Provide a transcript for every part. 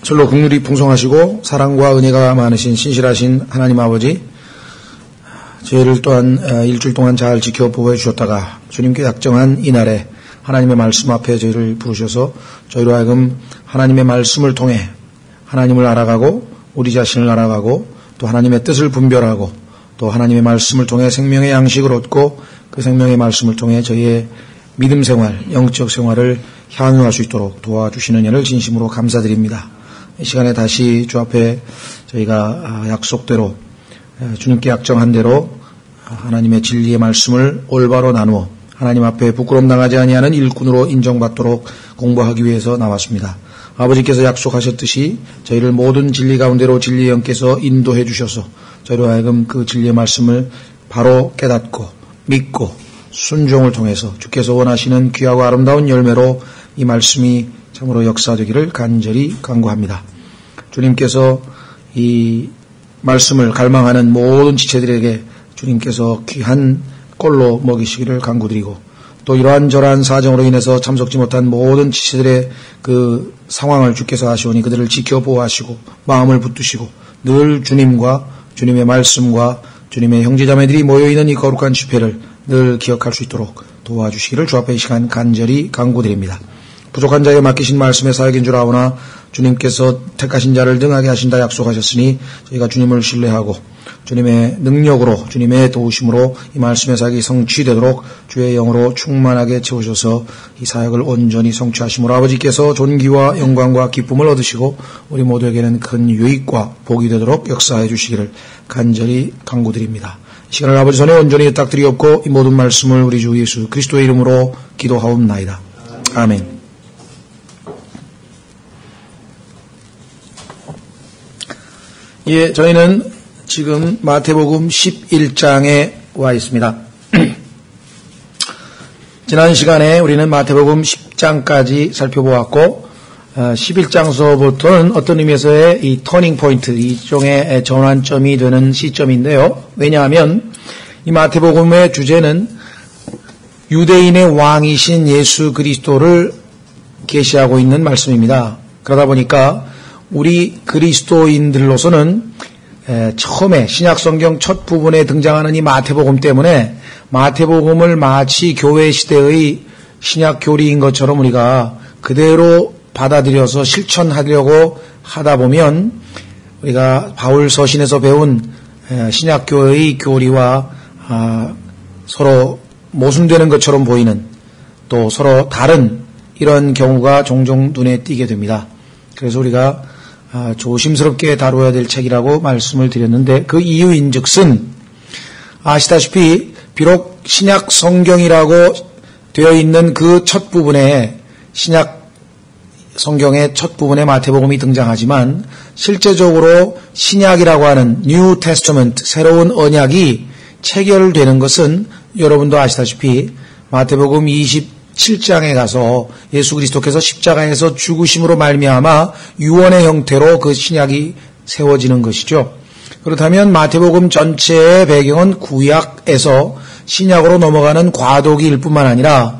절로 국률이 풍성하시고 사랑과 은혜가 많으신 신실하신 하나님 아버지, 저희를 또한 일주일 동안 잘 지켜 보호해 주셨다가 주님께 약정한 이날에 하나님의 말씀 앞에 저희를 부르셔서 저희로 하여금 하나님의 말씀을 통해 하나님을 알아가고 우리 자신을 알아가고 또 하나님의 뜻을 분별하고 또 하나님의 말씀을 통해 생명의 양식을 얻고 그 생명의 말씀을 통해 저희의 믿음 생활, 영적 생활을 향유할 수 있도록 도와주시는 일을 진심으로 감사드립니다. 이 시간에 다시 주 앞에 저희가 약속대로 주님께 약정한 대로 하나님의 진리의 말씀을 올바로 나누어 하나님 앞에 부끄러움 당하지 아니하는 일꾼으로 인정받도록 공부하기 위해서 나왔습니다. 아버지께서 약속하셨듯이 저희를 모든 진리 가운데로 진리의 영께서 인도해 주셔서 저희로 하여금 그 진리의 말씀을 바로 깨닫고 믿고 순종을 통해서 주께서 원하시는 귀하고 아름다운 열매로 이 말씀이 참으로 역사되기를 간절히 간구합니다. 주님께서 이 말씀을 갈망하는 모든 지체들에게 주님께서 귀한 꼴로 먹이시기를 간구드리고 또 이러한저러한 사정으로 인해서 참석지 못한 모든 지체들의 그 상황을 주께서 아시오니 그들을 지켜 보호하시고 마음을 붙드시고 늘 주님과 주님의 말씀과 주님의 형제자매들이 모여있는 이 거룩한 집회를 늘 기억할 수 있도록 도와주시기를 주 앞에 이 시간 간절히 간구드립니다. 부족한 자에게 맡기신 말씀의 사역인 줄 아오나 주님께서 택하신 자를 등하게 하신다 약속하셨으니 저희가 주님을 신뢰하고 주님의 능력으로 주님의 도우심으로 이 말씀의 사역이 성취되도록 주의 영으로 충만하게 채우셔서 이 사역을 온전히 성취하심으로 아버지께서 존귀와 영광과 기쁨을 얻으시고 우리 모두에게는 큰 유익과 복이 되도록 역사해 주시기를 간절히 간구드립니다. 이 시간을 아버지 손에 온전히 부탁드리옵고 이 모든 말씀을 우리 주 예수 그리스도의 이름으로 기도하옵나이다. 아멘. 예, 저희는 지금 마태복음 11장에 와 있습니다. 지난 시간에 우리는 마태복음 10장까지 살펴보았고 11장서부터는 어떤 의미에서의 이 터닝 포인트, 일종의 전환점이 되는 시점인데요. 왜냐하면 이 마태복음의 주제는 유대인의 왕이신 예수 그리스도를 계시하고 있는 말씀입니다. 그러다 보니까 우리 그리스도인들로서는 처음에 신약성경 첫 부분에 등장하는 이 마태복음 때문에 마태복음을 마치 교회 시대의 신약 교리인 것처럼 우리가 그대로 받아들여서 실천하려고 하다 보면 우리가 바울 서신에서 배운 신약교회의 교리와 서로 모순되는 것처럼 보이는 또 서로 다른 이런 경우가 종종 눈에 띄게 됩니다. 그래서 우리가 조심스럽게 다루어야 될 책이라고 말씀을 드렸는데 그 이유인즉슨 아시다시피 비록 신약 성경이라고 되어 있는 그 첫 부분에 신약 성경의 첫 부분에 마태복음이 등장하지만 실제적으로 신약이라고 하는 New Testament 새로운 언약이 체결되는 것은 여러분도 아시다시피 마태복음 27장에 가서 예수 그리스도께서 십자가에서 죽으심으로 말미암아 유언의 형태로 그 신약이 세워지는 것이죠. 그렇다면 마태복음 전체의 배경은 구약에서 신약으로 넘어가는 과도기일 뿐만 아니라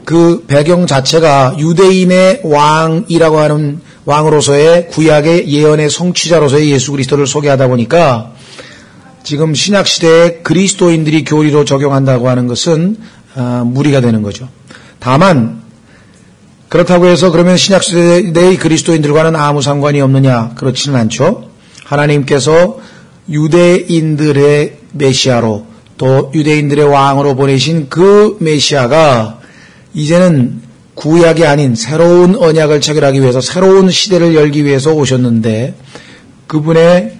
그 배경 자체가 유대인의 왕이라고 하는 왕으로서의 구약의 예언의 성취자로서의 예수 그리스도를 소개하다 보니까 지금 신약 시대에 그리스도인들이 교리로 적용한다고 하는 것은 무리가 되는 거죠. 다만 그렇다고 해서 그러면 신약 시대의 그리스도인들과는 아무 상관이 없느냐? 그렇지는 않죠. 하나님께서 유대인들의 메시아로 또 유대인들의 왕으로 보내신 그 메시아가 이제는 구약이 아닌 새로운 언약을 체결하기 위해서 새로운 시대를 열기 위해서 오셨는데 그분의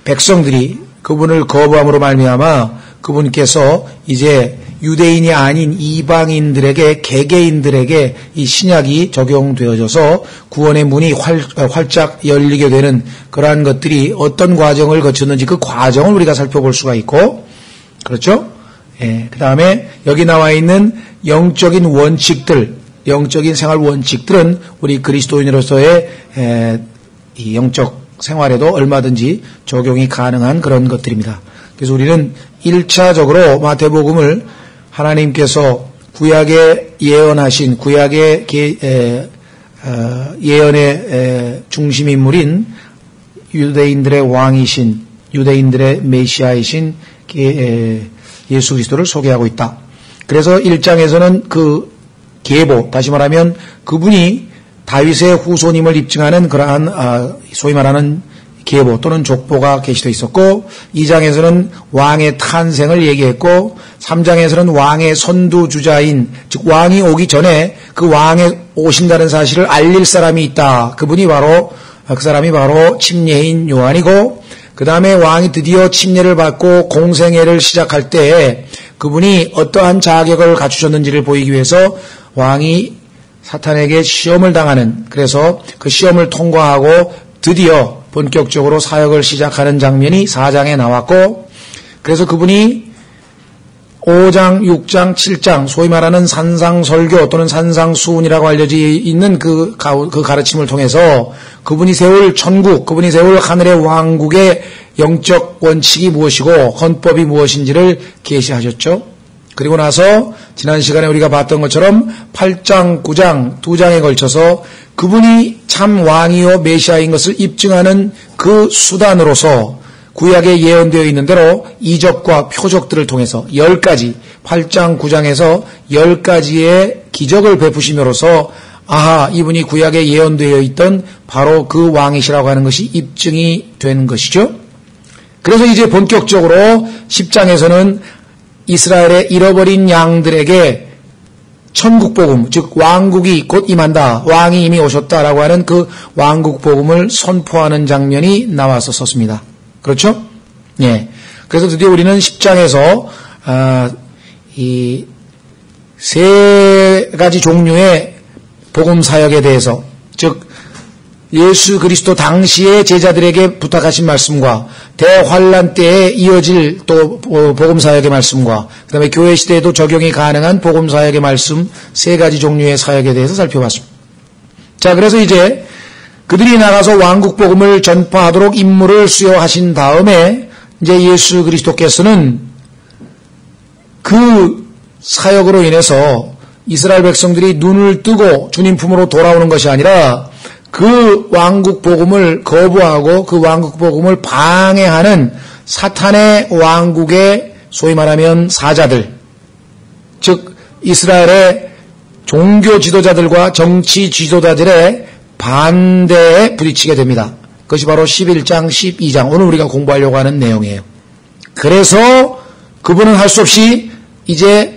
백성들이 그분을 거부함으로 말미암아 그분께서 이제 유대인이 아닌 이방인들에게 개개인들에게 이 신약이 적용되어져서 구원의 문이 활짝 열리게 되는 그러한 것들이 어떤 과정을 거쳤는지 그 과정을 우리가 살펴볼 수가 있고 그렇죠? 그 다음에 여기 나와 있는 영적인 원칙들, 영적인 생활 원칙들은 우리 그리스도인으로서의 이 영적 생활에도 얼마든지 적용이 가능한 그런 것들입니다. 그래서 우리는 1차적으로 마태복음을 하나님께서 구약에 예언하신 구약의 예언의 중심 인물인 유대인들의 왕이신 유대인들의 메시아이신 예수 그리스도를 소개하고 있다. 그래서 1장에서는 그 계보, 다시 말하면 그분이 다윗의 후손임을 입증하는 그러한 소위 말하는 계보 또는 족보가 게시되어 있었고, 2장에서는 왕의 탄생을 얘기했고, 3장에서는 왕의 선두주자인, 즉 왕이 오기 전에 그 왕이 오신다는 사실을 알릴 사람이 있다. 그 사람이 바로 침례인 요한이고, 그 다음에 왕이 드디어 침례를 받고 공생애를 시작할 때 그분이 어떠한 자격을 갖추셨는지를 보이기 위해서 왕이 사탄에게 시험을 당하는, 그래서 그 시험을 통과하고 드디어 본격적으로 사역을 시작하는 장면이 4장에 나왔고, 그래서 그분이 5장, 6장, 7장 소위 말하는 산상설교 또는 산상수훈이라고 알려져 있는 그 가르침을 통해서 그분이 세울 천국, 그분이 세울 하늘의 왕국의 영적 원칙이 무엇이고 헌법이 무엇인지를 계시하셨죠. 그리고 나서 지난 시간에 우리가 봤던 것처럼 8장, 9장, 2장에 걸쳐서 그분이 참 왕이요 메시아인 것을 입증하는 그 수단으로서 구약에 예언되어 있는 대로 이적과 표적들을 통해서 10가지, 8장, 9장에서 10가지의 기적을 베푸심으로써 아하, 이분이 구약에 예언되어 있던 바로 그 왕이시라고 하는 것이 입증이 된 것이죠. 그래서 이제 본격적으로 10장에서는 이스라엘의 잃어버린 양들에게 천국복음, 즉 왕국이 곧 임한다, 왕이 이미 오셨다라고 하는 그 왕국복음을 선포하는 장면이 나왔었습니다. 그렇죠? 예. 그래서 드디어 우리는 10장에서 이 세 가지 종류의 복음 사역에 대해서, 즉 예수 그리스도 당시의 제자들에게 부탁하신 말씀과 대환란 때에 이어질 또 복음 사역의 말씀과 그다음에 교회 시대에도 적용이 가능한 복음 사역의 말씀 세 가지 종류의 사역에 대해서 살펴봤습니다. 자, 그래서 이제 그들이 나가서 왕국 복음을 전파하도록 임무를 수여하신 다음에 이제 예수 그리스도께서는 그 사역으로 인해서 이스라엘 백성들이 눈을 뜨고 주님 품으로 돌아오는 것이 아니라 그 왕국 복음을 거부하고 그 왕국 복음을 방해하는 사탄의 왕국의 소위 말하면 사자들, 즉 이스라엘의 종교 지도자들과 정치 지도자들의 반대에 부딪히게 됩니다. 그것이 바로 11장, 12장 오늘 우리가 공부하려고 하는 내용이에요. 그래서 그분은 할 수 없이 이제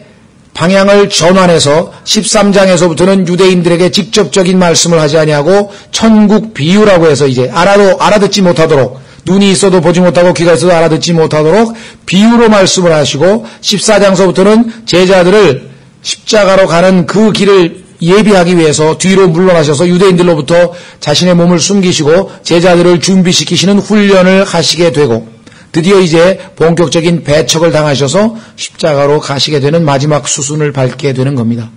방향을 전환해서 13장에서부터는 유대인들에게 직접적인 말씀을 하지 아니하고 천국 비유라고 해서 이제 알아듣지 못하도록, 눈이 있어도 보지 못하고 귀가 있어도 알아듣지 못하도록 비유로 말씀을 하시고, 14장서부터는 제자들을 십자가로 가는 그 길을 예비하기 위해서 뒤로 물러나셔서 유대인들로부터 자신의 몸을 숨기시고 제자들을 준비시키시는 훈련을 하시게 되고, 드디어 이제 본격적인 배척을 당하셔서 십자가로 가시게 되는 마지막 수순을 밟게 되는 겁니다.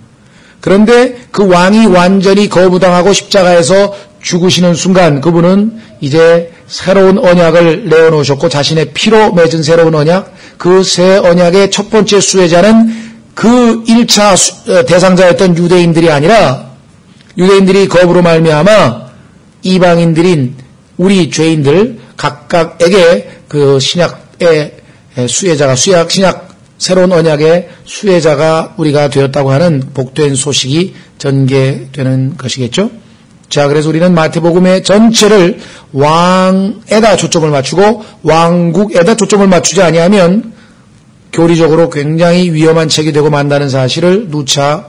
그런데 그 왕이 완전히 거부당하고 십자가에서 죽으시는 순간 그분은 이제 새로운 언약을 내어놓으셨고, 자신의 피로 맺은 새로운 언약, 그 새 언약의 첫 번째 수혜자는 그 1차 대상자였던 유대인들이 아니라 유대인들이 거부로 말미암아 이방인들인 우리 죄인들 각각에게 그 신약의 수혜자가, 신약 새로운 언약의 수혜자가 우리가 되었다고 하는 복된 소식이 전개되는 것이겠죠. 자, 그래서 우리는 마태복음의 전체를 왕에다 초점을 맞추고 왕국에다 초점을 맞추지 아니하면 교리적으로 굉장히 위험한 책이 되고 만다는 사실을 누차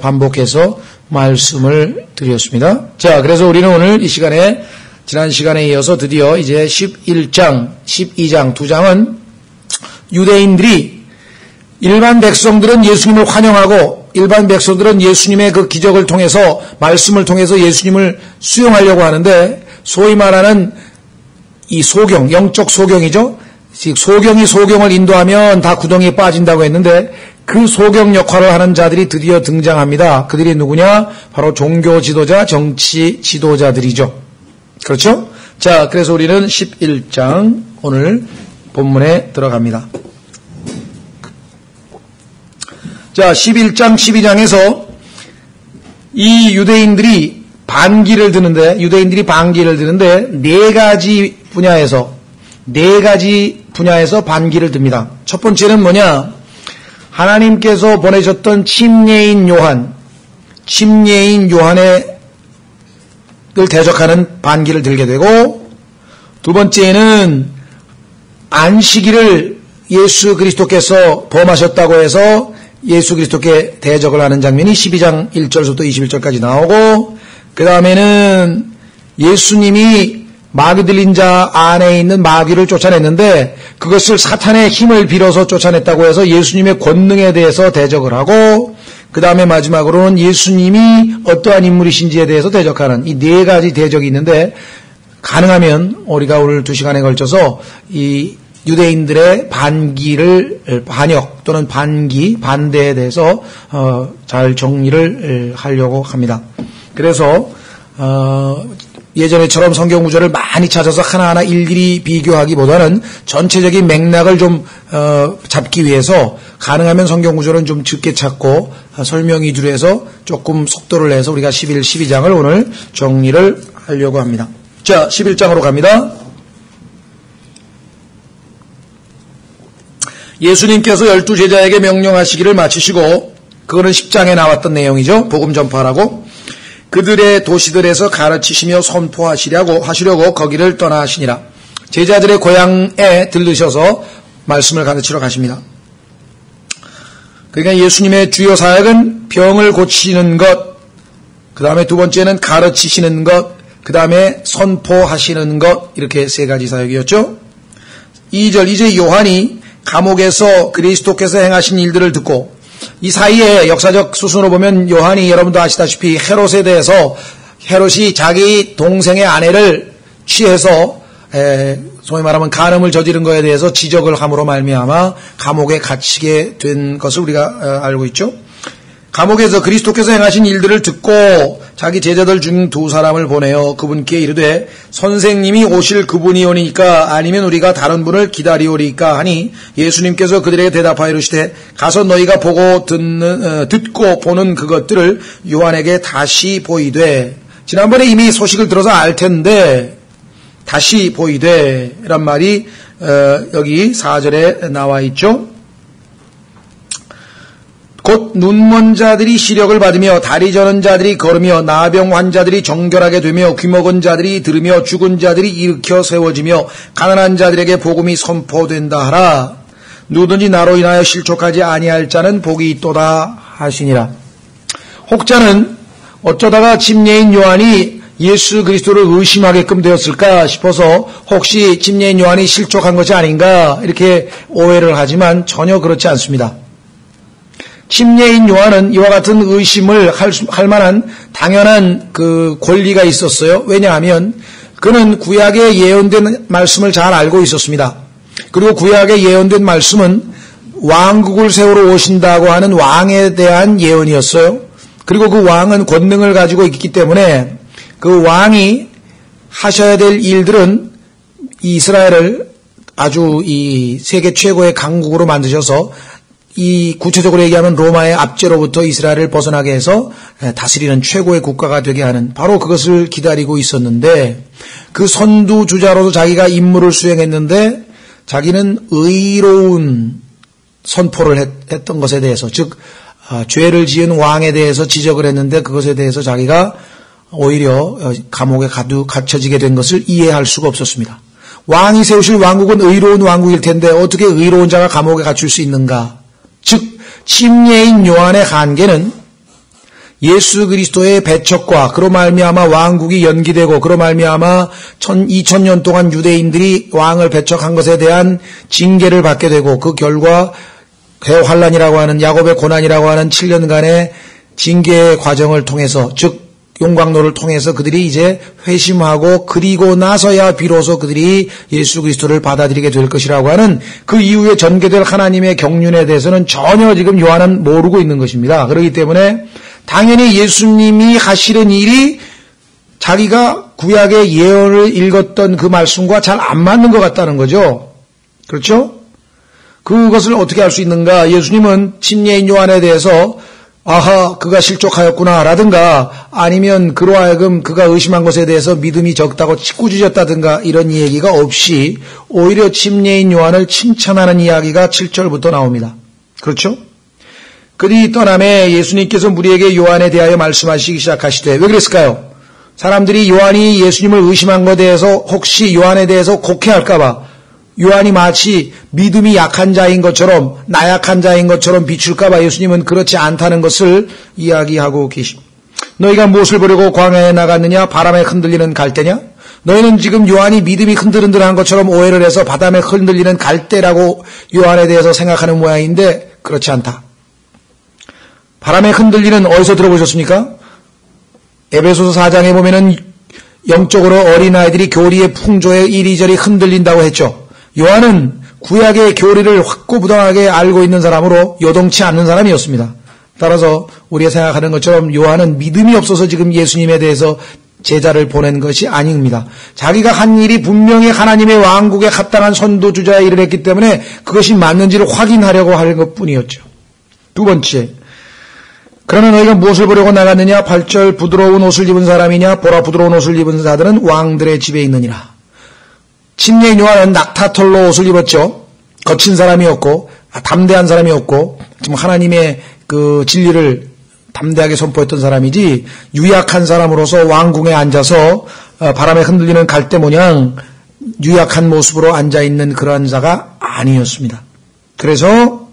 반복해서 말씀을 드렸습니다. 자, 그래서 우리는 오늘 이 시간에 지난 시간에 이어서 드디어 이제 11장, 12장 두 장은 유대인들이 일반 백성들은 예수님을 환영하고 일반 백성들은 예수님의 그 기적을 통해서 말씀을 통해서 예수님을 수용하려고 하는데, 소위 말하는 이 소경, 영적 소경이죠. 소경이 소경을 인도하면 다 구덩이에 빠진다고 했는데 그 소경 역할을 하는 자들이 드디어 등장합니다. 그들이 누구냐? 바로 종교 지도자, 정치 지도자들이죠. 그렇죠? 자, 그래서 우리는 11장 오늘 본문에 들어갑니다. 자, 11장, 12장에서 이 유대인들이 반기를 드는데 네 가지 분야에서 반기를 듭니다. 첫 번째는 뭐냐? 하나님께서 보내셨던 침례인 요한을 대적하는 반기를 들게 되고, 두 번째는 안식일을 예수 그리스도께서 범하셨다고 해서 예수 그리스도께 대적을 하는 장면이 12장 1절부터 21절까지 나오고, 그 다음에는 예수님이 마귀 들린 자 안에 있는 마귀를 쫓아냈는데 그것을 사탄의 힘을 빌어서 쫓아냈다고 해서 예수님의 권능에 대해서 대적을 하고, 그 다음에 마지막으로는 예수님이 어떠한 인물이신지에 대해서 대적하는 이 네 가지 대적이 있는데, 가능하면 우리가 오늘 2시간에 걸쳐서 이 유대인들의 반역 또는 반대에 대해서 잘 정리를 하려고 합니다. 그래서 예전에처럼 성경 구절을 많이 찾아서 하나하나 일일이 비교하기보다는 전체적인 맥락을 좀 잡기 위해서 가능하면 성경 구절은 좀 적게 찾고 설명 위주로 해서 조금 속도를 내서 우리가 11, 12장을 오늘 정리를 하려고 합니다. 자, 11장으로 갑니다. 예수님께서 12제자에게 명령하시기를 마치시고, 그거는 10장에 나왔던 내용이죠. 복음 전파하라고. 그들의 도시들에서 가르치시며 선포하시려고 거기를 떠나시니라. 제자들의 고향에 들르셔서 말씀을 가르치러 가십니다. 그러니까 예수님의 주요 사역은 병을 고치는 것, 그 다음에 두 번째는 가르치시는 것, 그 다음에 선포하시는 것, 이렇게 세 가지 사역이었죠. 2절, 이제 요한이 감옥에서 그리스도께서 행하신 일들을 듣고, 이 사이에 역사적 수순으로 보면 요한이 여러분도 아시다시피 헤롯이 자기 동생의 아내를 취해서 소위 말하면 간음을 저지른 것에 대해서 지적을 함으로 말미암아 감옥에 갇히게 된 것을 우리가 알고 있죠. 감옥에서 그리스도께서 행하신 일들을 듣고 자기 제자들 중 두 사람을 보내어 그분께 이르되, 선생님이 오실 그분이 오니까 아니면 우리가 다른 분을 기다리오리까 하니, 예수님께서 그들에게 대답하여 이르시되, 가서 너희가 보고 듣고 보는 그것들을 요한에게 다시 보이되. 지난번에 이미 소식을 들어서 알 텐데 다시 보이되 란 말이 여기 4절에 나와 있죠. 곧 눈먼 자들이 시력을 받으며 다리 저는 자들이 걸으며 나병 환자들이 정결하게 되며 귀먹은 자들이 들으며 죽은 자들이 일으켜 세워지며 가난한 자들에게 복음이 선포된다 하라. 누구든지 나로 인하여 실족하지 아니할 자는 복이 있도다 하시니라. 혹자는 어쩌다가 침례인 요한이 예수 그리스도를 의심하게끔 되었을까 싶어서 혹시 침례인 요한이 실족한 것이 아닌가 이렇게 오해를 하지만 전혀 그렇지 않습니다. 침례인 요한은 이와 같은 의심을 할 만한 당연한 그 권리가 있었어요. 왜냐하면 그는 구약에 예언된 말씀을 잘 알고 있었습니다. 그리고 구약에 예언된 말씀은 왕국을 세우러 오신다고 하는 왕에 대한 예언이었어요. 그리고 그 왕은 권능을 가지고 있기 때문에 그 왕이 하셔야 될 일들은 이스라엘을 아주 이 세계 최고의 강국으로 만드셔서 이 구체적으로 얘기하면 로마의 압제로부터 이스라엘을 벗어나게 해서 다스리는 최고의 국가가 되게 하는 바로 그것을 기다리고 있었는데, 그 선두주자로서 자기가 임무를 수행했는데 자기는 의로운 선포를 했던 것에 대해서, 즉 죄를 지은 왕에 대해서 지적을 했는데 그것에 대해서 자기가 오히려 감옥에 갇혀지게 된 것을 이해할 수가 없었습니다. 왕이 세우실 왕국은 의로운 왕국일 텐데 어떻게 의로운 자가 감옥에 갇힐 수 있는가? 즉 침례인 요한의 한계는 예수 그리스도의 배척과 그로 말미암아 왕국이 연기되고 그로 말미암아 2000년 동안 유대인들이 왕을 배척한 것에 대한 징계를 받게 되고, 그 결과 대환란이라고 하는 야곱의 고난이라고 하는 7년간의 징계 과정을 통해서, 즉 용광로를 통해서 그들이 이제 회심하고 그리고 나서야 비로소 그들이 예수 그리스도를 받아들이게 될 것이라고 하는 그 이후에 전개될 하나님의 경륜에 대해서는 전혀 지금 요한은 모르고 있는 것입니다. 그렇기 때문에 당연히 예수님이 하시는 일이 자기가 구약의 예언을 읽었던 그 말씀과 잘 안 맞는 것 같다는 거죠. 그렇죠? 그것을 어떻게 할 수 있는가? 예수님은 침례인 요한에 대해서 아하, 그가 실족하였구나 라든가 아니면 그로 하여금 그가 의심한 것에 대해서 믿음이 적다고 짓궂어졌다든가 이런 얘기가 없이 오히려 침례인 요한을 칭찬하는 이야기가 7절부터 나옵니다. 그렇죠? 그들이 떠남에 예수님께서 무리에게 요한에 대하여 말씀하시기 시작하시되 왜 그랬을까요? 사람들이 요한이 예수님을 의심한 것에 대해서 혹시 요한에 대해서 곡해할까 봐 요한이 마치 믿음이 약한 자인 것처럼 나약한 자인 것처럼 비출까 봐 예수님은 그렇지 않다는 것을 이야기하고 계십니다. 너희가 무엇을 보려고 광야에 나갔느냐? 바람에 흔들리는 갈대냐? 너희는 지금 요한이 믿음이 흔들흔들한 것처럼 오해를 해서 바람에 흔들리는 갈대라고 요한에 대해서 생각하는 모양인데 그렇지 않다. 바람에 흔들리는 어디서 들어보셨습니까? 에베소서 4장에 보면은 영적으로 어린아이들이 교리의 풍조에 이리저리 흔들린다고 했죠. 요한은 구약의 교리를 확고부동하게 알고 있는 사람으로 요동치 않는 사람이었습니다. 따라서 우리가 생각하는 것처럼 요한은 믿음이 없어서 지금 예수님에 대해서 제자를 보낸 것이 아닙니다. 자기가 한 일이 분명히 하나님의 왕국에 합당한 선도주자의 일을 했기 때문에 그것이 맞는지를 확인하려고 하는 것뿐이었죠. 두 번째, 그러나 너희가 무엇을 보려고 나갔느냐? 8절 부드러운 옷을 입은 사람이냐? 보라 부드러운 옷을 입은 자들은 왕들의 집에 있느니라. 침례인 요한은 낙타털로 옷을 입었죠. 거친 사람이었고 담대한 사람이었고 지금 하나님의 그 진리를 담대하게 선포했던 사람이지 유약한 사람으로서 왕궁에 앉아서 바람에 흔들리는 갈대 모양 유약한 모습으로 앉아있는 그러한 자가 아니었습니다. 그래서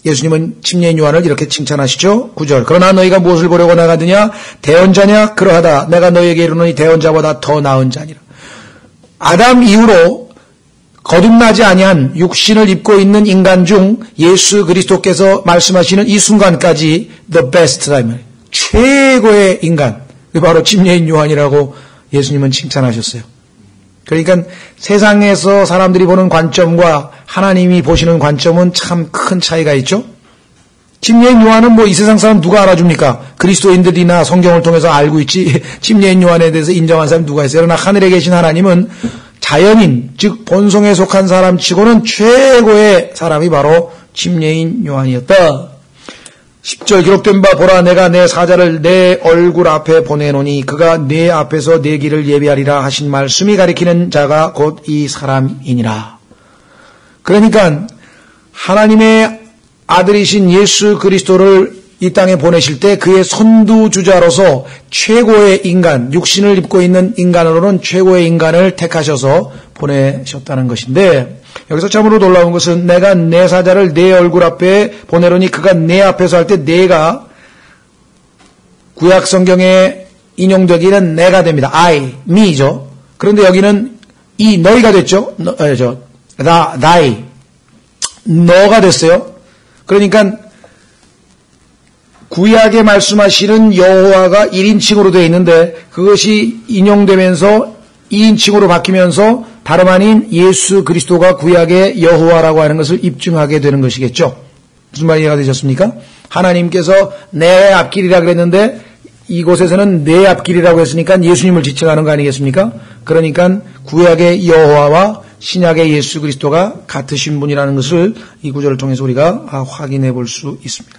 예수님은 침례인 요한을 이렇게 칭찬하시죠. 9절 그러나 너희가 무엇을 보려고 나가느냐? 대언자냐? 그러하다. 내가 너희에게 이르노니 대언자보다 더 나은 자니라. 아담 이후로 거듭나지 아니한 육신을 입고 있는 인간 중 예수 그리스도께서 말씀하시는 이 순간까지 the best time, 최고의 인간, 바로 침례인 요한이라고 예수님은 칭찬하셨어요. 그러니까 세상에서 사람들이 보는 관점과 하나님이 보시는 관점은 참 큰 차이가 있죠. 침례인 요한은 뭐 이 세상 사람 누가 알아줍니까? 그리스도인들이나 성경을 통해서 알고 있지 침례인 요한에 대해서 인정한 사람 누가 있어요? 그러나 하늘에 계신 하나님은 자연인, 즉 본성에 속한 사람 치고는 최고의 사람이 바로 침례인 요한이었다. 10절 기록된 바 보라 내가 내 사자를 내 얼굴 앞에 보내노니 그가 내 앞에서 내 길을 예비하리라 하신 말씀이 가리키는 자가 곧 이 사람이니라. 그러니까 하나님의 아들이신 예수 그리스도를 이 땅에 보내실 때 그의 선두주자로서 최고의 인간, 육신을 입고 있는 인간으로는 최고의 인간을 택하셔서 보내셨다는 것인데 여기서 참으로 놀라운 것은 내가 내 사자를 내 얼굴 앞에 보내려니 그가 내 앞에서 할 때 내가 구약 성경에 인용되기는 내가 됩니다. I, me죠. 그런데 여기는 이 너희가 됐죠. thy, 너가 됐어요. 그러니까 구약에 말씀하시는 여호와가 1인칭으로 되어 있는데 그것이 인용되면서 2인칭으로 바뀌면서 다름 아닌 예수 그리스도가 구약의 여호와라고 하는 것을 입증하게 되는 것이겠죠. 무슨 말이 이해가 되셨습니까? 하나님께서 내 앞길이라 그랬는데 이곳에서는 내 앞길이라고 했으니까 예수님을 지칭하는 거 아니겠습니까? 그러니까 구약의 여호와와 신약의 예수 그리스도가 같으신 분이라는 것을 이 구절을 통해서 우리가 확인해 볼 수 있습니다.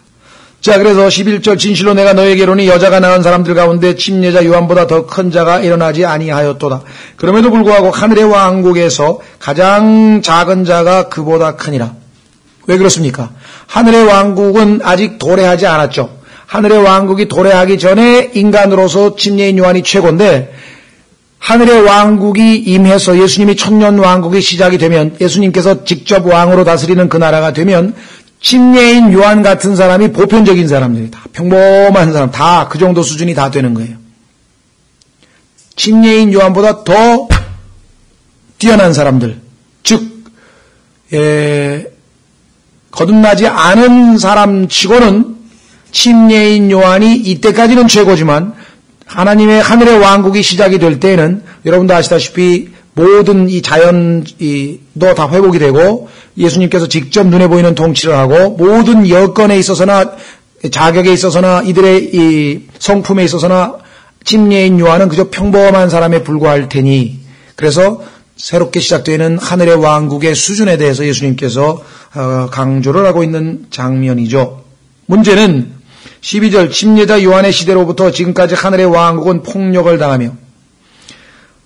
자, 그래서 11절 진실로 내가 너에게로니 여자가 낳은 사람들 가운데 침례자 요한보다 더 큰 자가 일어나지 아니하였도다. 그럼에도 불구하고 하늘의 왕국에서 가장 작은 자가 그보다 크니라. 왜 그렇습니까? 하늘의 왕국은 아직 도래하지 않았죠. 하늘의 왕국이 도래하기 전에 인간으로서 침례인 요한이 최고인데 하늘의 왕국이 임해서 예수님이 천년 왕국이 시작이 되면 예수님께서 직접 왕으로 다스리는 그 나라가 되면 침례인 요한 같은 사람이 보편적인 사람들이 다 평범한 사람 다 그 정도 수준이 다 되는 거예요. 침례인 요한보다 더 뛰어난 사람들 즉 거듭나지 않은 사람 치고는 침례인 요한이 이때까지는 최고지만 하나님의 하늘의 왕국이 시작이 될 때에는 여러분도 아시다시피 모든 이 자연도 다 회복이 되고 예수님께서 직접 눈에 보이는 통치를 하고 모든 여건에 있어서나 자격에 있어서나 이들의 이 성품에 있어서나 침례인 요한은 그저 평범한 사람에 불과할 테니 그래서 새롭게 시작되는 하늘의 왕국의 수준에 대해서 예수님께서 강조를 하고 있는 장면이죠. 문제는 12절 침례자 요한의 시대로부터 지금까지 하늘의 왕국은 폭력을 당하며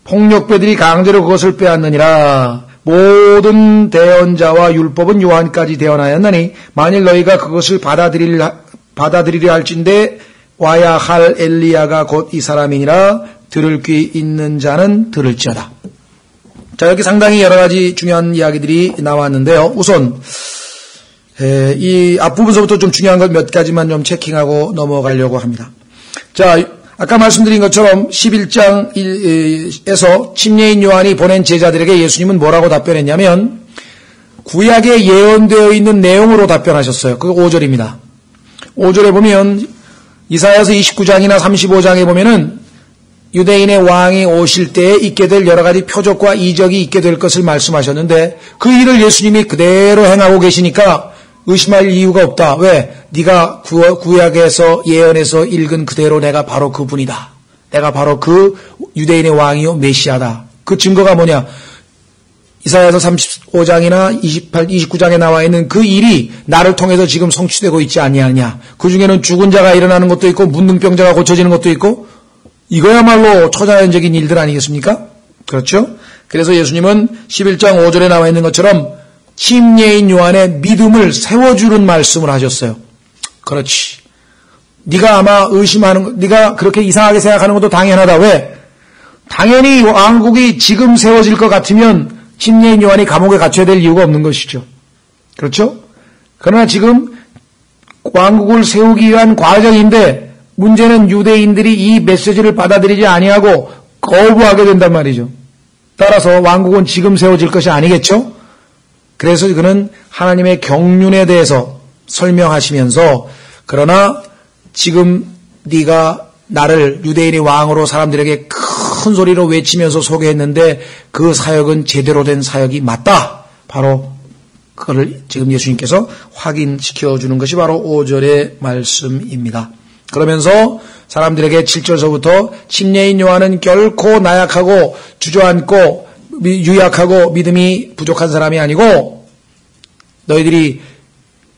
폭력배들이 강제로 그것을 빼앗느니라. 모든 대언자와 율법은 요한까지 대언하였나니 만일 너희가 그것을 받아들이려 할진대 와야 할 엘리야가 곧 이 사람이니라. 들을 귀 있는 자는 들을지어다. 자, 여기 상당히 여러 가지 중요한 이야기들이 나왔는데요. 우선 이 앞부분서부터 좀 중요한 것 몇 가지만 좀 체킹하고 넘어가려고 합니다. 자, 아까 말씀드린 것처럼 11장에서 침례인 요한이 보낸 제자들에게 예수님은 뭐라고 답변했냐면 구약에 예언되어 있는 내용으로 답변하셨어요. 그거 5절입니다. 5절에 보면 이사야서 29장이나 35장에 보면은 유대인의 왕이 오실 때에 있게 될 여러 가지 표적과 이적이 있게 될 것을 말씀하셨는데 그 일을 예수님이 그대로 행하고 계시니까 의심할 이유가 없다. 왜? 네가 구약에서 예언에서 읽은 그대로 내가 바로 그분이다. 내가 바로 그 유대인의 왕이요 메시아다. 그 증거가 뭐냐? 이사야서 35장이나 29장에 나와 있는 그 일이 나를 통해서 지금 성취되고 있지 아니하냐. 그 중에는 죽은 자가 일어나는 것도 있고 문둥병자가 고쳐지는 것도 있고 이거야말로 초자연적인 일들 아니겠습니까? 그렇죠? 그래서 예수님은 11장 5절에 나와 있는 것처럼 침례인 요한의 믿음을 세워주는 말씀을 하셨어요. 그렇지. 네가 아마 네가 그렇게 이상하게 생각하는 것도 당연하다. 왜? 당연히 왕국이 지금 세워질 것 같으면 침례인 요한이 감옥에 갇혀야 될 이유가 없는 것이죠. 그렇죠? 그러나 지금 왕국을 세우기 위한 과정인데 문제는 유대인들이 이 메시지를 받아들이지 아니하고 거부하게 된단 말이죠. 따라서 왕국은 지금 세워질 것이 아니겠죠? 그래서 그는 하나님의 경륜에 대해서 설명하시면서 그러나 지금 네가 나를 유대인의 왕으로 사람들에게 큰 소리로 외치면서 소개했는데 그 사역은 제대로 된 사역이 맞다. 바로 그거를 지금 예수님께서 확인시켜 주는 것이 바로 5절의 말씀입니다. 그러면서 사람들에게 7절서부터 침례인 요한은 결코 나약하고 주저앉고 유약하고 믿음이 부족한 사람이 아니고 너희들이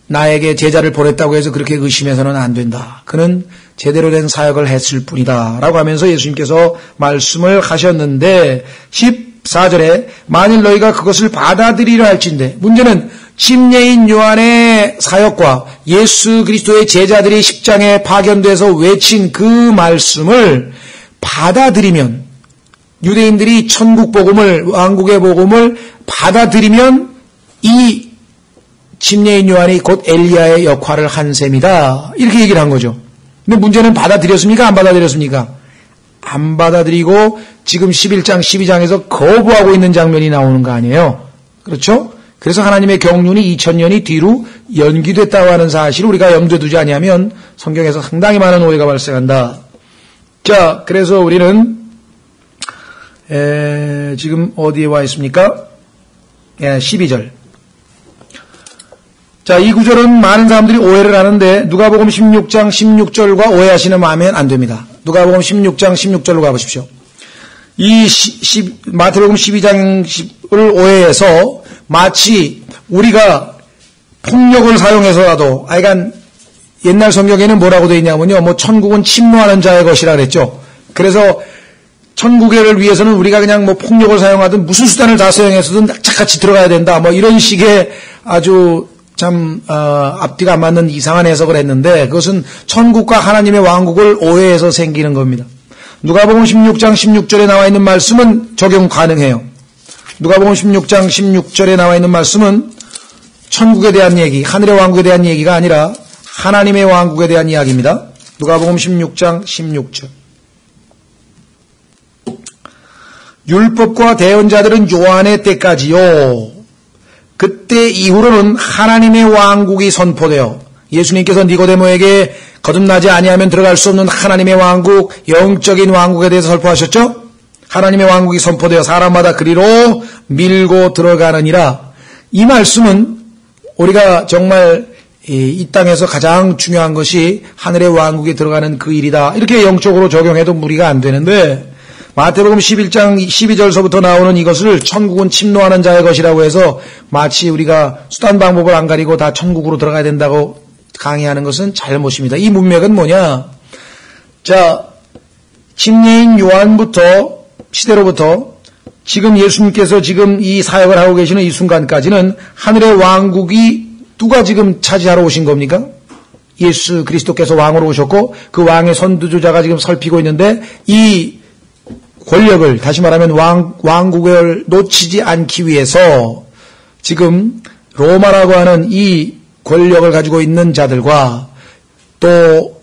나에게 제자를 보냈다고 해서 그렇게 의심해서는 안 된다. 그는 제대로 된 사역을 했을 뿐이다. 라고 하면서 예수님께서 말씀을 하셨는데 14절에 만일 너희가 그것을 받아들이려 할진대 문제는 침례인 요한의 사역과 예수 그리스도의 제자들이 십장에 파견돼서 외친 그 말씀을 받아들이면 유대인들이 천국 복음을 왕국의 복음을 받아들이면 이 침례인 요한이 곧 엘리야의 역할을 한 셈이다. 이렇게 얘기를 한 거죠. 근데 문제는 받아들였습니까? 안 받아들였습니까? 안 받아들이고 지금 11장 12장에서 거부하고 있는 장면이 나오는 거 아니에요. 그렇죠? 그래서 하나님의 경륜이 2000년이 뒤로 연기됐다고 하는 사실을 우리가 염두에 두지 아니하면 성경에서 상당히 많은 오해가 발생한다. 자, 그래서 우리는 지금 어디에 와 있습니까? 12절. 자, 이 구절은 많은 사람들이 오해를 하는데 누가복음 16장 16절과 오해하시는 마음엔 안 됩니다. 누가복음 16장 16절로 가보십시오. 이 마태복음 12장을 오해해서 마치 우리가 폭력을 사용해서라도, 그러니까 옛날 성경에는 뭐라고 되어 있냐면요, 뭐 천국은 침노하는 자의 것이라 그랬죠. 그래서 천국을 위해서는 우리가 그냥 뭐 폭력을 사용하든 무슨 수단을 다 사용해서든 착같이 들어가야 된다. 뭐 이런 식의 아주 참 앞뒤가 안 맞는 이상한 해석을 했는데 그것은 천국과 하나님의 왕국을 오해해서 생기는 겁니다. 누가복음 16장 16절에 나와 있는 말씀은 적용 가능해요. 누가복음 16장 16절에 나와 있는 말씀은 천국에 대한 얘기, 하늘의 왕국에 대한 얘기가 아니라 하나님의 왕국에 대한 이야기입니다. 누가복음 16장 16절. 율법과 대언자들은 요한의 때까지요. 그때 이후로는 하나님의 왕국이 선포되어 예수님께서 니고데모에게 거듭나지 아니하면 들어갈 수 없는 하나님의 왕국, 영적인 왕국에 대해서 선포하셨죠? 하나님의 왕국이 선포되어 사람마다 그리로 밀고 들어가느니라. 이 말씀은 우리가 정말 이 땅에서 가장 중요한 것이 하늘의 왕국에 들어가는 그 일이다. 이렇게 영적으로 적용해도 무리가 안 되는데 마태복음 11장 12절서부터 나오는 이것을 천국은 침노하는 자의 것이라고 해서 마치 우리가 수단 방법을 안 가리고 다 천국으로 들어가야 된다고 강의하는 것은 잘못입니다. 이 문맥은 뭐냐? 자, 침례인 요한부터 시대로부터 지금 예수님께서 지금 이 사역을 하고 계시는 이 순간까지는 하늘의 왕국이 누가 지금 차지하러 오신 겁니까? 예수 그리스도께서 왕으로 오셨고 그 왕의 선두주자가 지금 살피고 있는데 이 권력을 다시 말하면 왕국을 놓치지 않기 위해서 지금 로마라고 하는 이 권력을 가지고 있는 자들과 또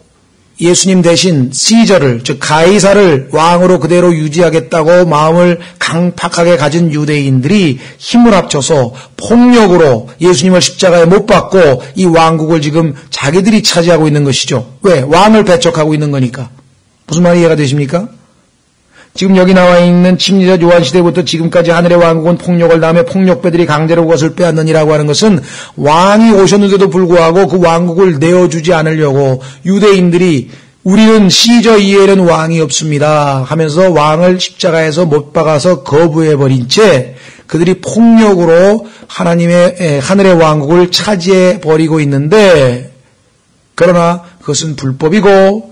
예수님 대신 시저를 즉 가이사를 왕으로 그대로 유지하겠다고 마음을 강팍하게 가진 유대인들이 힘을 합쳐서 폭력으로 예수님을 십자가에 못 박고 이 왕국을 지금 자기들이 차지하고 있는 것이죠. 왜? 왕을 배척하고 있는 거니까. 무슨 말이 이해가 되십니까? 지금 여기 나와 있는 침례자 요한 시대부터 지금까지 하늘의 왕국은 폭력을 당하며 폭력배들이 강제로 그것을 빼앗느니라고 하는 것은 왕이 오셨는데도 불구하고 그 왕국을 내어주지 않으려고 유대인들이 우리는 시저 이외에는 왕이 없습니다 하면서 왕을 십자가에서 못 박아서 거부해버린 채 그들이 폭력으로 하나님의 하늘의 왕국을 차지해버리고 있는데 그러나 그것은 불법이고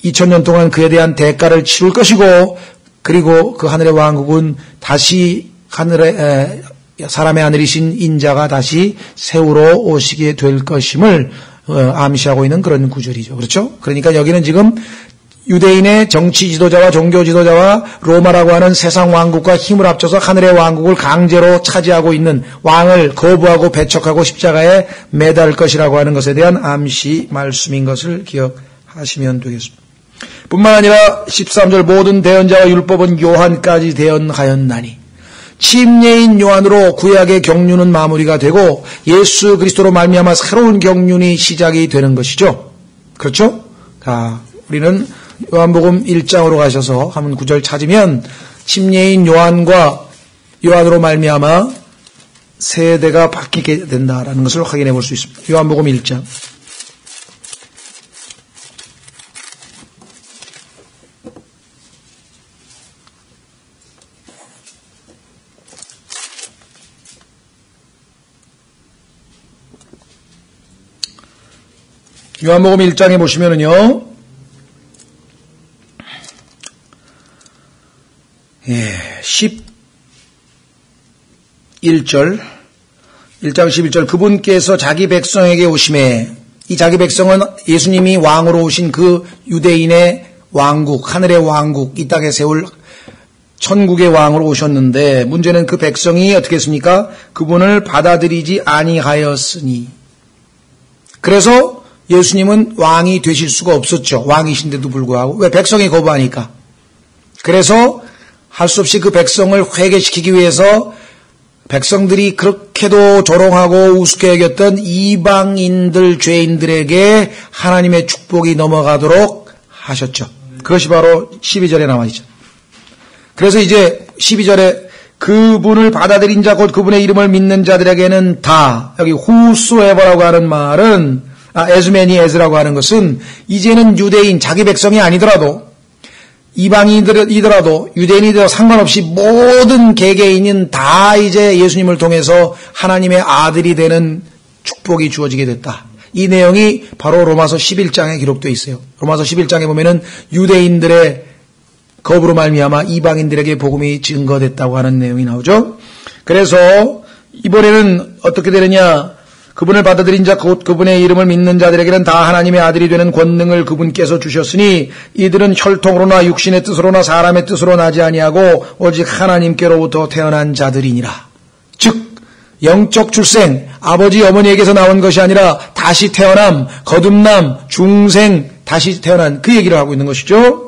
2000년 동안 그에 대한 대가를 치룰 것이고 그리고 그 하늘의 왕국은 다시 하늘에 사람의 하늘이신 인자가 다시 세우러 오시게 될 것임을 암시하고 있는 그런 구절이죠. 그렇죠? 그러니까 여기는 지금 유대인의 정치 지도자와 종교 지도자와 로마라고 하는 세상 왕국과 힘을 합쳐서 하늘의 왕국을 강제로 차지하고 있는 왕을 거부하고 배척하고 십자가에 매달 것이라고 하는 것에 대한 암시 말씀인 것을 기억하시면 되겠습니다. 뿐만 아니라 13절 모든 대언자와 율법은 요한까지 대언하였나니 침례인 요한으로 구약의 경륜은 마무리가 되고 예수 그리스도로 말미암아 새로운 경륜이 시작이 되는 것이죠. 그렇죠? 자, 우리는 요한복음 1장으로 가셔서 한번 9절 찾으면 침례인 요한과 요한으로 말미암아 세대가 바뀌게 된다라는 것을 확인해 볼 수 있습니다. 요한복음 1장. 요한복음 1장에 보시면은요, 11절, 1장 11절, 그분께서 자기 백성에게 오심에, 이 자기 백성은 예수님이 왕으로 오신 그 유대인의 왕국, 하늘의 왕국, 이 땅에 세울 천국의 왕으로 오셨는데, 문제는 그 백성이 어떻게 했습니까? 그분을 받아들이지 아니하였으니. 그래서 예수님은 왕이 되실 수가 없었죠. 왕이신데도 불구하고. 왜? 백성이 거부하니까. 그래서 할 수 없이 그 백성을 회개시키기 위해서 백성들이 그렇게도 조롱하고 우습게 여겼던 이방인들, 죄인들에게 하나님의 축복이 넘어가도록 하셨죠. 그것이 바로 12절에 나와 있죠. 그래서 이제 12절에 그분을 받아들인 자, 곧 그분의 이름을 믿는 자들에게는 다, 여기 whosoever라고 하는 말은 as many as라고 하는 것은 이제는 유대인, 자기 백성이 아니더라도 이방인이더라도 유대인이더라도 상관없이 모든 개개인은 다 이제 예수님을 통해서 하나님의 아들이 되는 축복이 주어지게 됐다. 이 내용이 바로 로마서 11장에 기록되어 있어요. 로마서 11장에 보면은 유대인들의 거부로 말미암아 이방인들에게 복음이 증거됐다고 하는 내용이 나오죠. 그래서 이번에는 어떻게 되느냐? 그분을 받아들인 자, 곧 그분의 이름을 믿는 자들에게는 다 하나님의 아들이 되는 권능을 그분께서 주셨으니 이들은 혈통으로나 육신의 뜻으로나 사람의 뜻으로 나지 아니하고 오직 하나님께로부터 태어난 자들이니라. 즉 영적 출생, 아버지 어머니에게서 나온 것이 아니라 다시 태어남, 거듭남, 중생, 다시 태어난 그 얘기를 하고 있는 것이죠.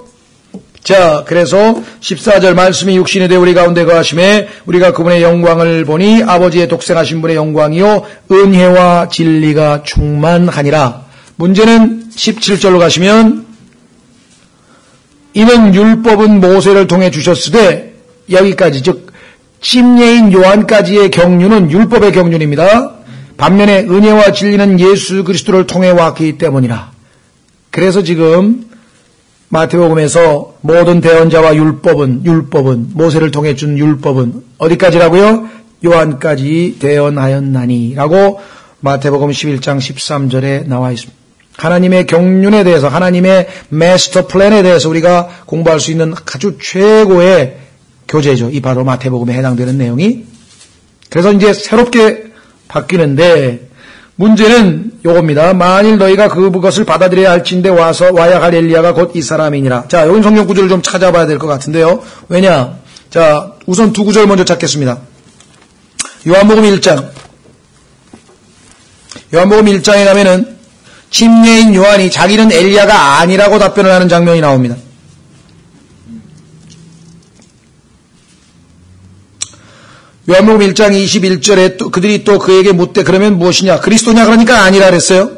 자, 그래서 14절 말씀이 육신이 되어 우리 가운데 거하심에 우리가 그분의 영광을 보니 아버지의 독생하신 분의 영광이요 은혜와 진리가 충만하니라. 문제는 17절로 가시면 이는 율법은 모세를 통해 주셨으되, 여기까지 즉 침례인 요한까지의 경륜은 율법의 경륜입니다. 반면에 은혜와 진리는 예수 그리스도를 통해 왔기 때문이라. 그래서 지금 마태복음에서 모든 대언자와 율법은 모세를 통해 준 율법은 어디까지라고요? 요한까지 대언하였나니라고 마태복음 11장 13절에 나와 있습니다. 하나님의 경륜에 대해서, 하나님의 마스터 플랜에 대해서 우리가 공부할 수 있는 아주 최고의 교재죠. 이 바로 마태복음에 해당되는 내용이. 그래서 이제 새롭게 바뀌는데 문제는 요겁니다. 만일 너희가 그것을 받아들여야 할진대 와야 할 엘리야가 곧 이 사람이니라. 자, 여기 성경 구절을 좀 찾아봐야 될 것 같은데요. 왜냐? 자, 우선 두 구절 먼저 찾겠습니다. 요한복음 1장. 요한복음 1장에 가면은 침례인 요한이 자기는 엘리야가 아니라고 답변을 하는 장면이 나옵니다. 요한복음 1장 21절에 또 그들이 또 그에게 묻되 그러면 무엇이냐? 그리스도냐? 그러니까 아니라 그랬어요.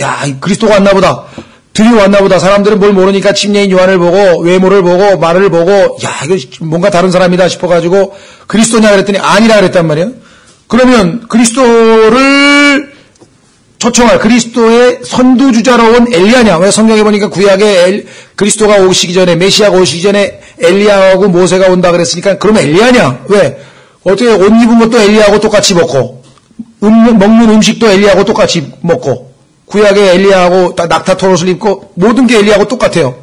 야, 그리스도가 왔나 보다. 드디어 왔나 보다. 사람들은 뭘 모르니까 침례인 요한을 보고 외모를 보고 말을 보고 야, 이거 뭔가 다른 사람이다 싶어가지고 그리스도냐 그랬더니 아니라 그랬단 말이에요. 그러면 그리스도를 초청할 그리스도의 선두주자로 온 엘리야냐? 왜 성경에 보니까 구약에 그리스도가 오시기 전에 메시아가 오시기 전에 엘리야하고 모세가 온다 그랬으니까 그럼 엘리야냐? 왜? 어떻게 옷 입은 것도 엘리야하고 똑같이 먹고 먹는 음식도 엘리야하고 똑같이 먹고 구약에 엘리야하고 낙타토롯을 입고 모든 게 엘리야하고 똑같아요.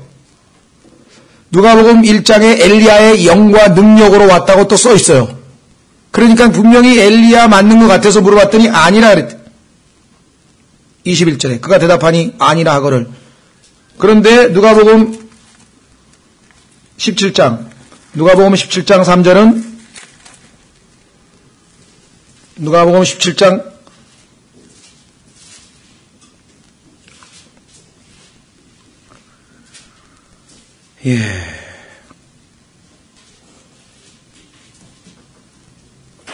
누가복음 1장에 엘리야의 영과 능력으로 왔다고 또 써 있어요. 그러니까 분명히 엘리야 맞는 것 같아서 물어봤더니 아니라 그랬대. 21절에 그가 대답하니 아니라 하거를. 그런데 누가복음 17장 3절은 누가복음 17장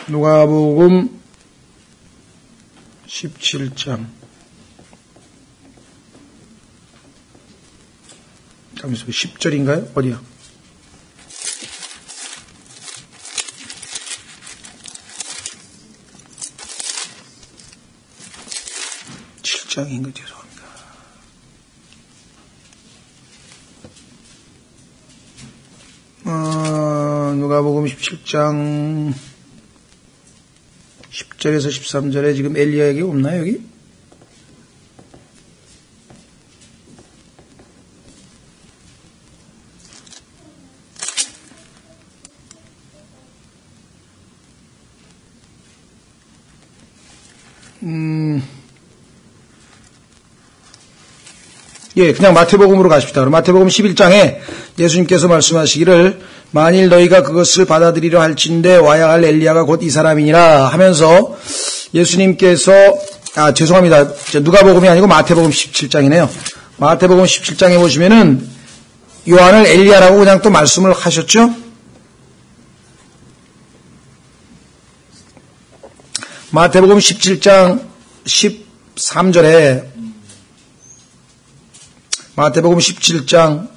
누가복음 17장 잠시만요. 10절인가요? 어디야? 인가 죄송합니다. 누가복음 17장 10절에서 13절에 지금 엘리야 얘기 없나요 여기? 예, 그냥 마태복음으로 가십시다. 그럼 마태복음 11장에 예수님께서 말씀하시기를 만일 너희가 그것을 받아들이려 할진대 와야 할 엘리야가 곧 이 사람이니라 하면서 예수님께서 죄송합니다. 누가복음이 아니고 마태복음 17장이네요. 마태복음 17장에 보시면은 요한을 엘리야라고 그냥 또 말씀을 하셨죠. 마태복음 17장 13절에 마태복음 17장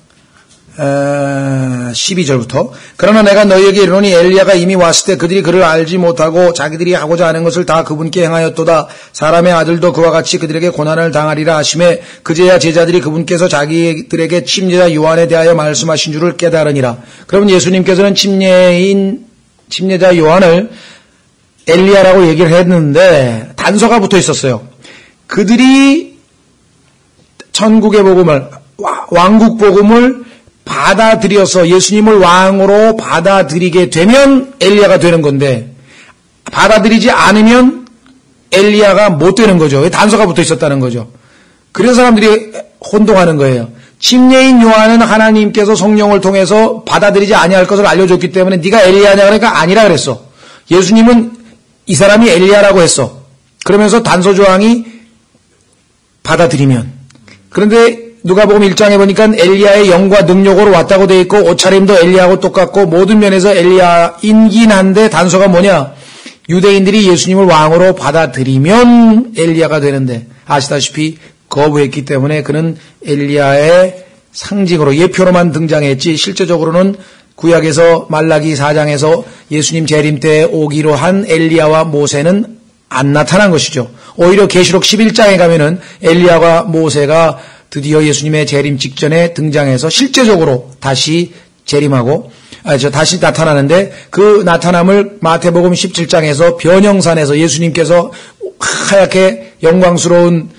12절부터 그러나 내가 너희에게 이르노니 엘리야가 이미 왔을 때 그들이 그를 알지 못하고 자기들이 하고자 하는 것을 다 그분께 행하였도다. 사람의 아들도 그와 같이 그들에게 고난을 당하리라 하시매 그제야 제자들이 그분께서 자기들에게 침례자 요한에 대하여 말씀하신 줄을 깨달으니라. 그러면 예수님께서는 침례자 요한을 엘리야라고 얘기를 했는데 단서가 붙어 있었어요. 그들이 천국의 복음을 왕국 복음을 받아들여서 예수님을 왕으로 받아들이게 되면 엘리야가 되는 건데 받아들이지 않으면 엘리야가 못 되는 거죠. 왜 단서가 붙어 있었다는 거죠. 그래서 사람들이 혼동하는 거예요. 침례인 요한은 하나님께서 성령을 통해서 받아들이지 아니할 것을 알려줬기 때문에 네가 엘리야냐 그러니까 아니라 그랬어. 예수님은 이 사람이 엘리야라고 했어. 그러면서 단서조항이 받아들이면. 그런데 누가복음 1장에 보니까 엘리야의 영과 능력으로 왔다고 돼 있고 옷차림도 엘리야하고 똑같고 모든 면에서 엘리야인긴 한데 단서가 뭐냐? 유대인들이 예수님을 왕으로 받아들이면 엘리야가 되는데 아시다시피 거부했기 때문에 그는 엘리야의 상징으로 예표로만 등장했지 실제적으로는 구약에서 말라기 4장에서 예수님 재림 때 오기로 한 엘리야와 모세는 안 나타난 것이죠. 오히려 계시록 11장에 가면은 엘리야와 모세가 드디어 예수님의 재림 직전에 등장해서 실제적으로 다시 재림하고 다시 나타나는데 그 나타남을 마태복음 17장에서 변형산에서 예수님께서 하얗게 영광스러운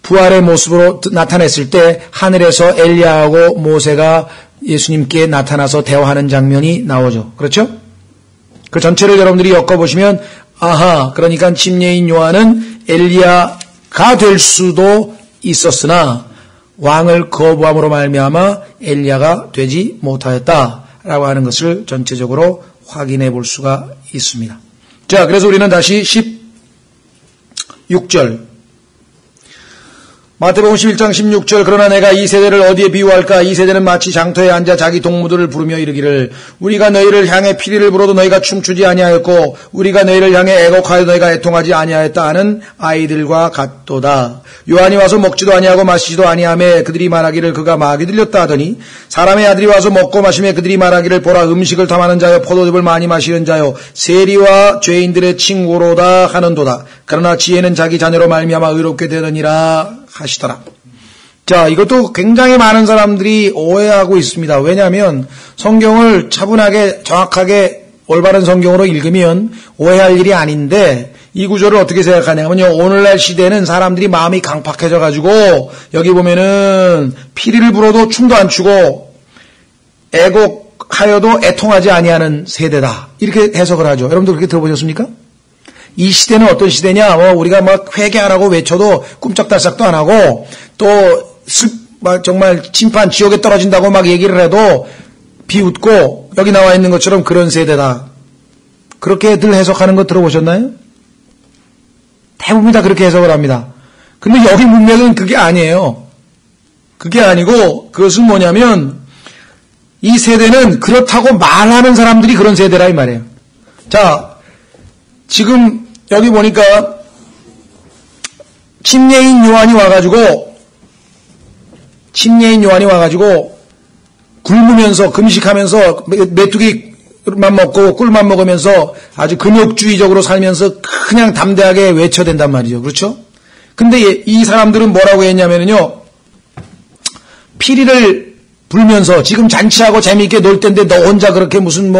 부활의 모습으로 나타냈을 때 하늘에서 엘리야하고 모세가 예수님께 나타나서 대화하는 장면이 나오죠. 그렇죠? 그 전체를 여러분들이 엮어보시면 아하, 그러니까 침례인 요한은 엘리야가 될 수도 있었으나 왕을 거부함으로 말미암아 엘리야가 되지 못하였다라고 하는 것을 전체적으로 확인해 볼 수가 있습니다. 자, 그래서 우리는 다시 16절 마태복음 11장 16절 그러나 내가 이 세대를 어디에 비유할까? 이 세대는 마치 장터에 앉아 자기 동무들을 부르며 이르기를 우리가 너희를 향해 피리를 불어도 너희가 춤추지 아니하였고 우리가 너희를 향해 애곡하여 너희가 애통하지 아니하였다 하는 아이들과 같도다. 요한이 와서 먹지도 아니하고 마시지도 아니하며 그들이 말하기를 그가 마귀 들렸다 하더니 사람의 아들이 와서 먹고 마시며 그들이 말하기를 보라 음식을 탐하는 자여 포도즙을 많이 마시는 자여 세리와 죄인들의 친구로다 하는도다. 그러나 지혜는 자기 자녀로 말미암아 의롭게 되느니라 하시더라. 자, 이것도 굉장히 많은 사람들이 오해하고 있습니다. 왜냐하면 성경을 차분하게 정확하게 올바른 성경으로 읽으면 오해할 일이 아닌데 이 구절을 어떻게 생각하냐면요. 오늘날 시대는 사람들이 마음이 강팍해져 가지고 여기 보면은 피리를 불어도 춤도 안 추고 애곡하여도 애통하지 아니하는 세대다. 이렇게 해석을 하죠. 여러분들 그렇게 들어보셨습니까? 이 시대는 어떤 시대냐? 우리가 막 회개 안 하고 외쳐도 꿈쩍달싹도 안 하고 또 정말 심판 지옥에 떨어진다고 막 얘기를 해도 비웃고 여기 나와 있는 것처럼 그런 세대다. 그렇게들 해석하는 거 들어보셨나요? 대부분 다 그렇게 해석을 합니다. 근데 여기 문맥은 그게 아니에요. 그게 아니고 그것은 뭐냐면 이 세대는 그렇다고 말하는 사람들이 그런 세대라 이 말이에요. 자, 지금 여기 보니까 침례인 요한이 와가지고 굶으면서 금식하면서 메뚜기만 먹고 꿀만 먹으면서 아주 금욕주의적으로 살면서 그냥 담대하게 외쳐댄단 말이죠. 그렇죠? 근데 이 사람들은 뭐라고 했냐면요. 피리를 불면서 지금 잔치하고 재미있게 놀 텐데 너 혼자 그렇게 무슨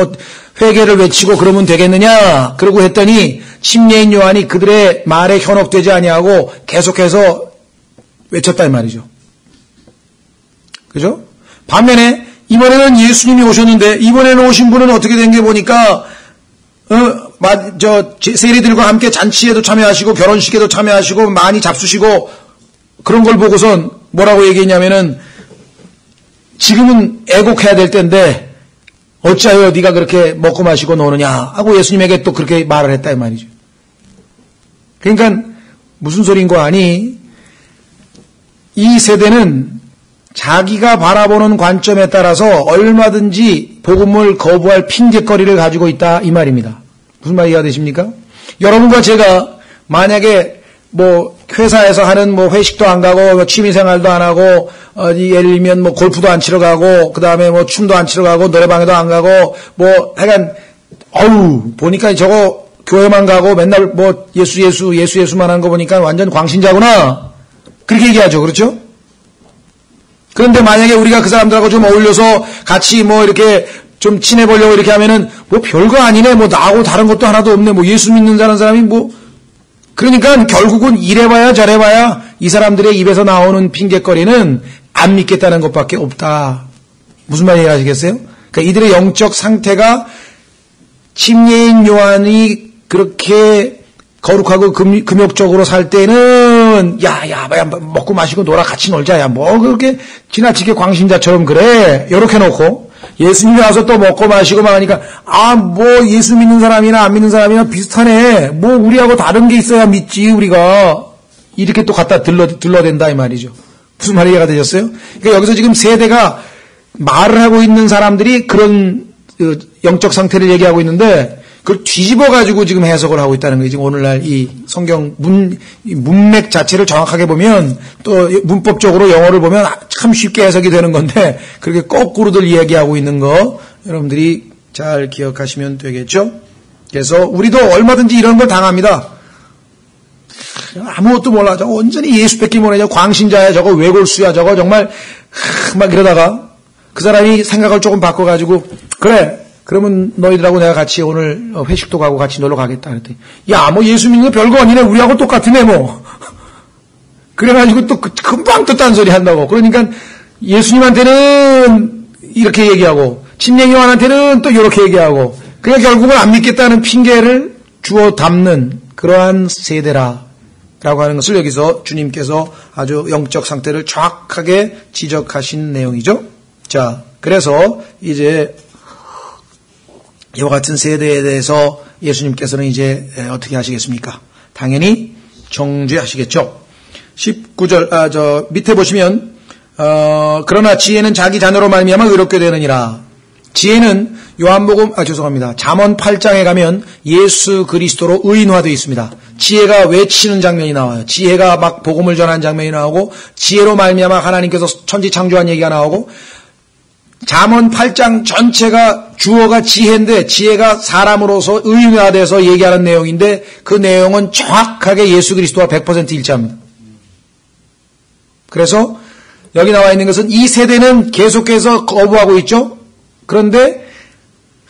회개를 외치고 그러면 되겠느냐? 그러고 했더니 침례인 요한이 그들의 말에 현혹되지 아니하고 계속해서 외쳤다 이 말이죠. 그죠? 반면에 이번에는 예수님이 오셨는데 이번에는 오신 분은 어떻게 된 게 보니까 세리들과 함께 잔치에도 참여하시고 결혼식에도 참여하시고 많이 잡수시고 그런 걸 보고선 뭐라고 얘기했냐면은 지금은 애곡해야 될 때인데 어찌하여 네가 그렇게 먹고 마시고 노느냐 하고 예수님에게 또 그렇게 말을 했다 이 말이죠. 그러니까 무슨 소리인 거 아니? 이 세대는 자기가 바라보는 관점에 따라서 얼마든지 복음을 거부할 핑계거리를 가지고 있다 이 말입니다. 무슨 말 이해가 되십니까? 여러분과 제가 만약에 회사에서 하는 회식도 안 가고 취미생활도 안 하고 예를 들면 골프도 안 치러 가고 그다음에 춤도 안 치러 가고 노래방에도 안 가고 하여간 보니까 저거 교회만 가고 맨날 예수만 하는 거 보니까 완전 광신자구나. 그렇게 얘기하죠. 그렇죠? 그런데 만약에 우리가 그 사람들하고 좀 어울려서 같이 이렇게 좀 친해보려고 이렇게 하면은 별거 아니네. 나하고 다른 것도 하나도 없네. 예수 믿는 사람이 그러니까 결국은 이래봐야 저래봐야 이 사람들의 입에서 나오는 핑계거리는 안 믿겠다는 것밖에 없다. 무슨 말인지 아시겠어요? 그러니까 이들의 영적 상태가 침례인 요한이 그렇게 거룩하고 금욕적으로 살 때는 야 먹고 마시고 놀아 같이 놀자. 그렇게 지나치게 광신자처럼 그래. 이렇게 놓고 예수님이 와서 또 먹고 마시고 막 하니까 예수 믿는 사람이나 안 믿는 사람이나 비슷하네. 우리하고 다른 게 있어야 믿지 우리가. 이렇게 또 갖다 들러댄다 이 말이죠. 무슨 말이 이해가 되셨어요? 그러니까 여기서 지금 세대가 말을 하고 있는 사람들이 그런 영적 상태를 얘기하고 있는데 그걸 뒤집어가지고 지금 해석을 하고 있다는 거예요. 지금 오늘날 이 성경 문맥 자체를 정확하게 보면 또 문법적으로 영어를 보면 참 쉽게 해석이 되는 건데 그렇게 거꾸로들 이야기하고 있는 거 여러분들이 잘 기억하시면 되겠죠. 그래서 우리도 얼마든지 이런 걸 당합니다. 아무것도 몰라. 저거 온전히 예수밖에 모르냐. 광신자야. 저거 외골수야. 저거 정말 막 이러다가 그 사람이 생각을 조금 바꿔가지고 그래. 그러면 너희들하고 내가 같이 오늘 회식도 가고 같이 놀러 가겠다. 그랬더니 야, 뭐 예수 믿는 거 별거 아니네. 우리하고 똑같으네 뭐. 그래가지고 또 금방 또 딴소리 한다고. 그러니까 예수님한테는 이렇게 얘기하고 침례 요한한테는 또 이렇게 얘기하고 그냥 결국은 안 믿겠다는 핑계를 주워 담는 그러한 세대라라고 하는 것을 여기서 주님께서 아주 영적 상태를 정확하게 지적하신 내용이죠. 자, 그래서 이제 이와 같은 세대에 대해서 예수님께서는 이제 어떻게 하시겠습니까? 당연히 정죄하시겠죠. 19절 밑에 보시면 그러나 지혜는 자기 자녀로 말미암아 의롭게 되느니라. 지혜는 요한복음 잠언 8장에 가면 예수 그리스도로 의인화되어 있습니다. 지혜가 외치는 장면이 나와요. 지혜가 막 복음을 전하는 장면이 나오고 지혜로 말미암아 하나님께서 천지 창조한 얘기가 나오고 잠언 8장 전체가 주어가 지혜인데 지혜가 사람으로서 의인화돼서 얘기하는 내용인데 그 내용은 정확하게 예수 그리스도와 100% 일치합니다. 그래서 여기 나와 있는 것은 이 세대는 계속해서 거부하고 있죠. 그런데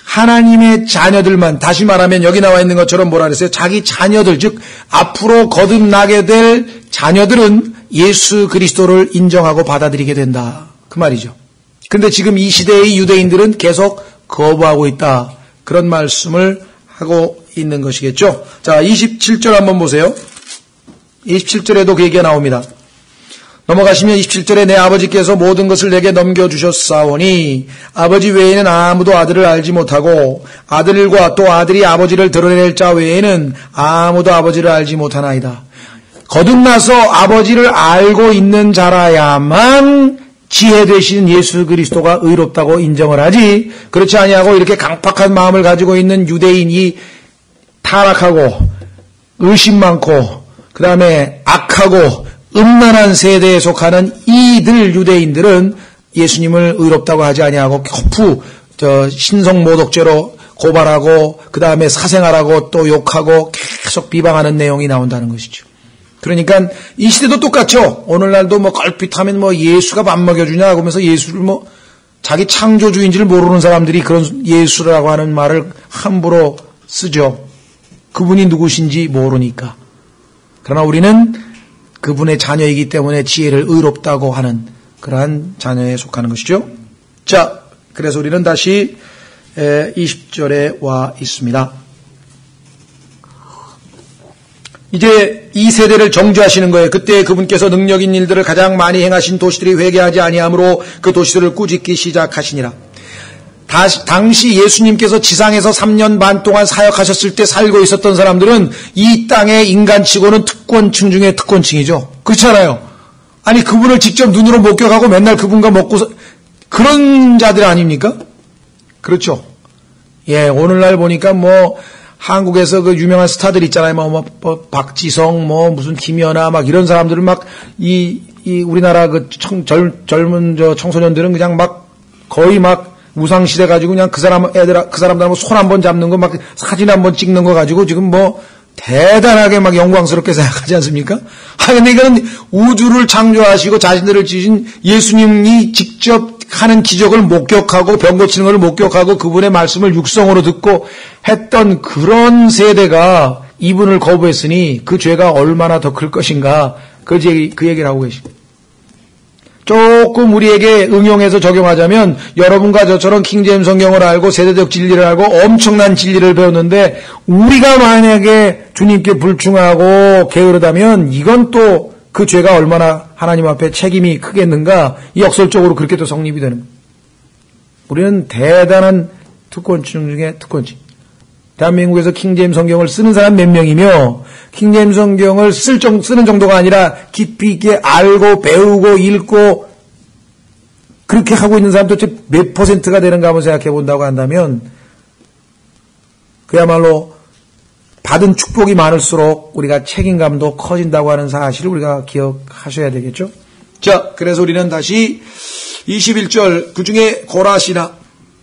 하나님의 자녀들만, 다시 말하면 여기 나와 있는 것처럼 뭐라 그랬어요? 자기 자녀들, 즉 앞으로 거듭나게 될 자녀들은 예수 그리스도를 인정하고 받아들이게 된다. 그 말이죠. 근데 지금 이 시대의 유대인들은 계속 거부하고 있다. 그런 말씀을 하고 있는 것이겠죠. 자, 27절 한번 보세요. 27절에도 그 얘기가 나옵니다. 넘어가시면 27절에 내 아버지께서 모든 것을 내게 넘겨주셨사오니 아버지 외에는 아무도 아들을 알지 못하고 아들과 또 아들이 아버지를 드러낼 자 외에는 아무도 아버지를 알지 못하나이다. 거듭나서 아버지를 알고 있는 자라야만 지혜 되신 예수 그리스도가 의롭다고 인정을 하지, 그렇지 아니하고 이렇게 강팍한 마음을 가지고 있는 유대인이 타락하고 의심 많고 그 다음에 악하고 음란한 세대에 속하는 이들 유대인들은 예수님을 의롭다고 하지 아니하고 거푸 신성모독죄로 고발하고 그 다음에 사생활하고 또 욕하고 계속 비방하는 내용이 나온다는 것이죠. 그러니까 이 시대도 똑같죠. 오늘날도 뭐 걸핏하면 뭐 예수가 밥 먹여주냐 하면서 예수를 뭐 자기 창조주인지를 모르는 사람들이 그런 예수라고 하는 말을 함부로 쓰죠. 그분이 누구신지 모르니까. 그러나 우리는 그분의 자녀이기 때문에 지혜를 의롭다고 하는 그러한 자녀에 속하는 것이죠. 자, 그래서 우리는 다시 20절에 와 있습니다. 이제 이 세대를 정죄하시는 거예요. 그때 그분께서 능력인 일들을 가장 많이 행하신 도시들이 회개하지 아니하므로 그 도시들을 꾸짖기 시작하시니라. 당시 예수님께서 지상에서 3년 반 동안 사역하셨을 때 살고 있었던 사람들은 이 땅의 인간치고는 특권층 중에 특권층이죠. 그렇잖아요. 아니 그분을 직접 눈으로 목격하고 맨날 그분과 먹고 그런 자들 아닙니까? 그렇죠. 예, 오늘날 보니까 뭐 한국에서 그 유명한 스타들 있잖아요. 뭐 박지성, 뭐 무슨 김연아, 막 이런 사람들은 막 이 우리나라 그 젊은 청소년들은 그냥 막 거의 막 우상시대 가지고 그냥 그 사람들하고 손 한번 잡는 거 막 사진 한번 찍는 거 가지고 지금 뭐 대단하게 막 영광스럽게 생각하지 않습니까? 근데 이거는 우주를 창조하시고 자신들을 지으신 예수님이 직접 하는 기적을 목격하고 병 고치는 걸 목격하고 그분의 말씀을 육성으로 듣고 했던 그런 세대가 이분을 거부했으니 그 죄가 얼마나 더 클 것인가 그 얘기를 하고 계십니다. 조금 우리에게 응용해서 적용하자면 여러분과 저처럼 킹제임스 성경을 알고 세대적 진리를 알고 엄청난 진리를 배웠는데 우리가 만약에 주님께 불충하고 게으르다면 이건 또 그 죄가 얼마나 하나님 앞에 책임이 크겠는가, 역설적으로 그렇게 또 성립이 되는 거예요. 우리는 대단한 특권층 중에 특권층. 대한민국에서 킹제임스 성경을 쓰는 사람 몇 명이며 킹제임스 성경을 쓰는 정도가 아니라 깊이 있게 알고 배우고 읽고 그렇게 하고 있는 사람 도대체 몇 %가 되는가 한번 생각해 본다고 한다면 그야말로 받은 축복이 많을수록 우리가 책임감도 커진다고 하는 사실을 우리가 기억하셔야 되겠죠. 자, 그래서 우리는 다시 21절 그 중에 고라시나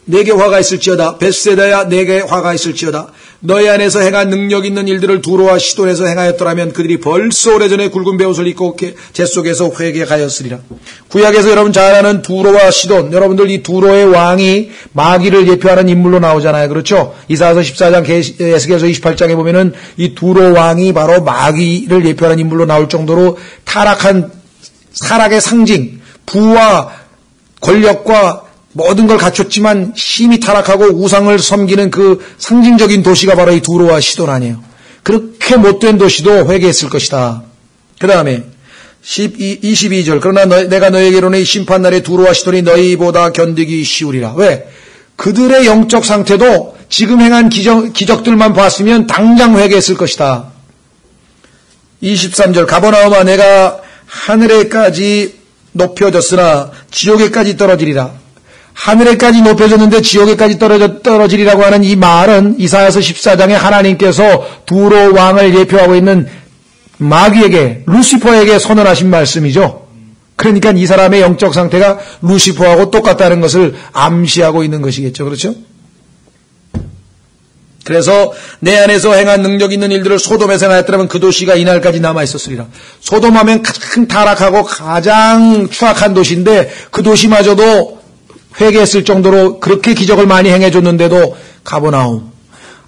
내게 화가 있을지어다. 벳세다야 내게 화가 있을지어다. 너희 안에서 행한 능력 있는 일들을 두로와 시돈에서 행하였더라면 그들이 벌써 오래전에 굵은 베옷을 입고 재 속에서 회개하였으리라. 구약에서 여러분 잘 아는 두로와 시돈, 여러분들 이 두로의 왕이 마귀를 예표하는 인물로 나오잖아요. 그렇죠? 이사야서 14장, 에스겔서 28장에 보면은 이 두로 왕이 바로 마귀를 예표하는 인물로 나올 정도로 타락한 타락의 상징, 부와 권력과 모든 걸 갖췄지만 심히 타락하고 우상을 섬기는 그 상징적인 도시가 바로 이 두로와 시돈 아니에요. 그렇게 못된 도시도 회개했을 것이다. 그 다음에 22절 그러나 내가 너에게 이르노니 심판날에 두로와 시돈이 너희보다 견디기 쉬우리라. 왜? 그들의 영적 상태도 지금 행한 기적들만 봤으면 당장 회개했을 것이다. 23절 가버나움아 내가 하늘에까지 높여졌으나 지옥에까지 떨어지리라. 하늘에까지 높여졌는데 지옥에까지 떨어지리라고 하는 이 말은 이사야서 14장에 하나님께서 두로 왕을 예표하고 있는 마귀에게, 루시퍼에게 선언하신 말씀이죠. 그러니까 이 사람의 영적 상태가 루시퍼하고 똑같다는 것을 암시하고 있는 것이겠죠. 그렇죠? 그래서 내 안에서 행한 능력 있는 일들을 소돔에서 행하였더라면 그 도시가 이날까지 남아있었으리라. 소돔하면 가장 타락하고 가장 추악한 도시인데 그 도시마저도 회개했을 정도로 그렇게 기적을 많이 행해줬는데도 가버나움.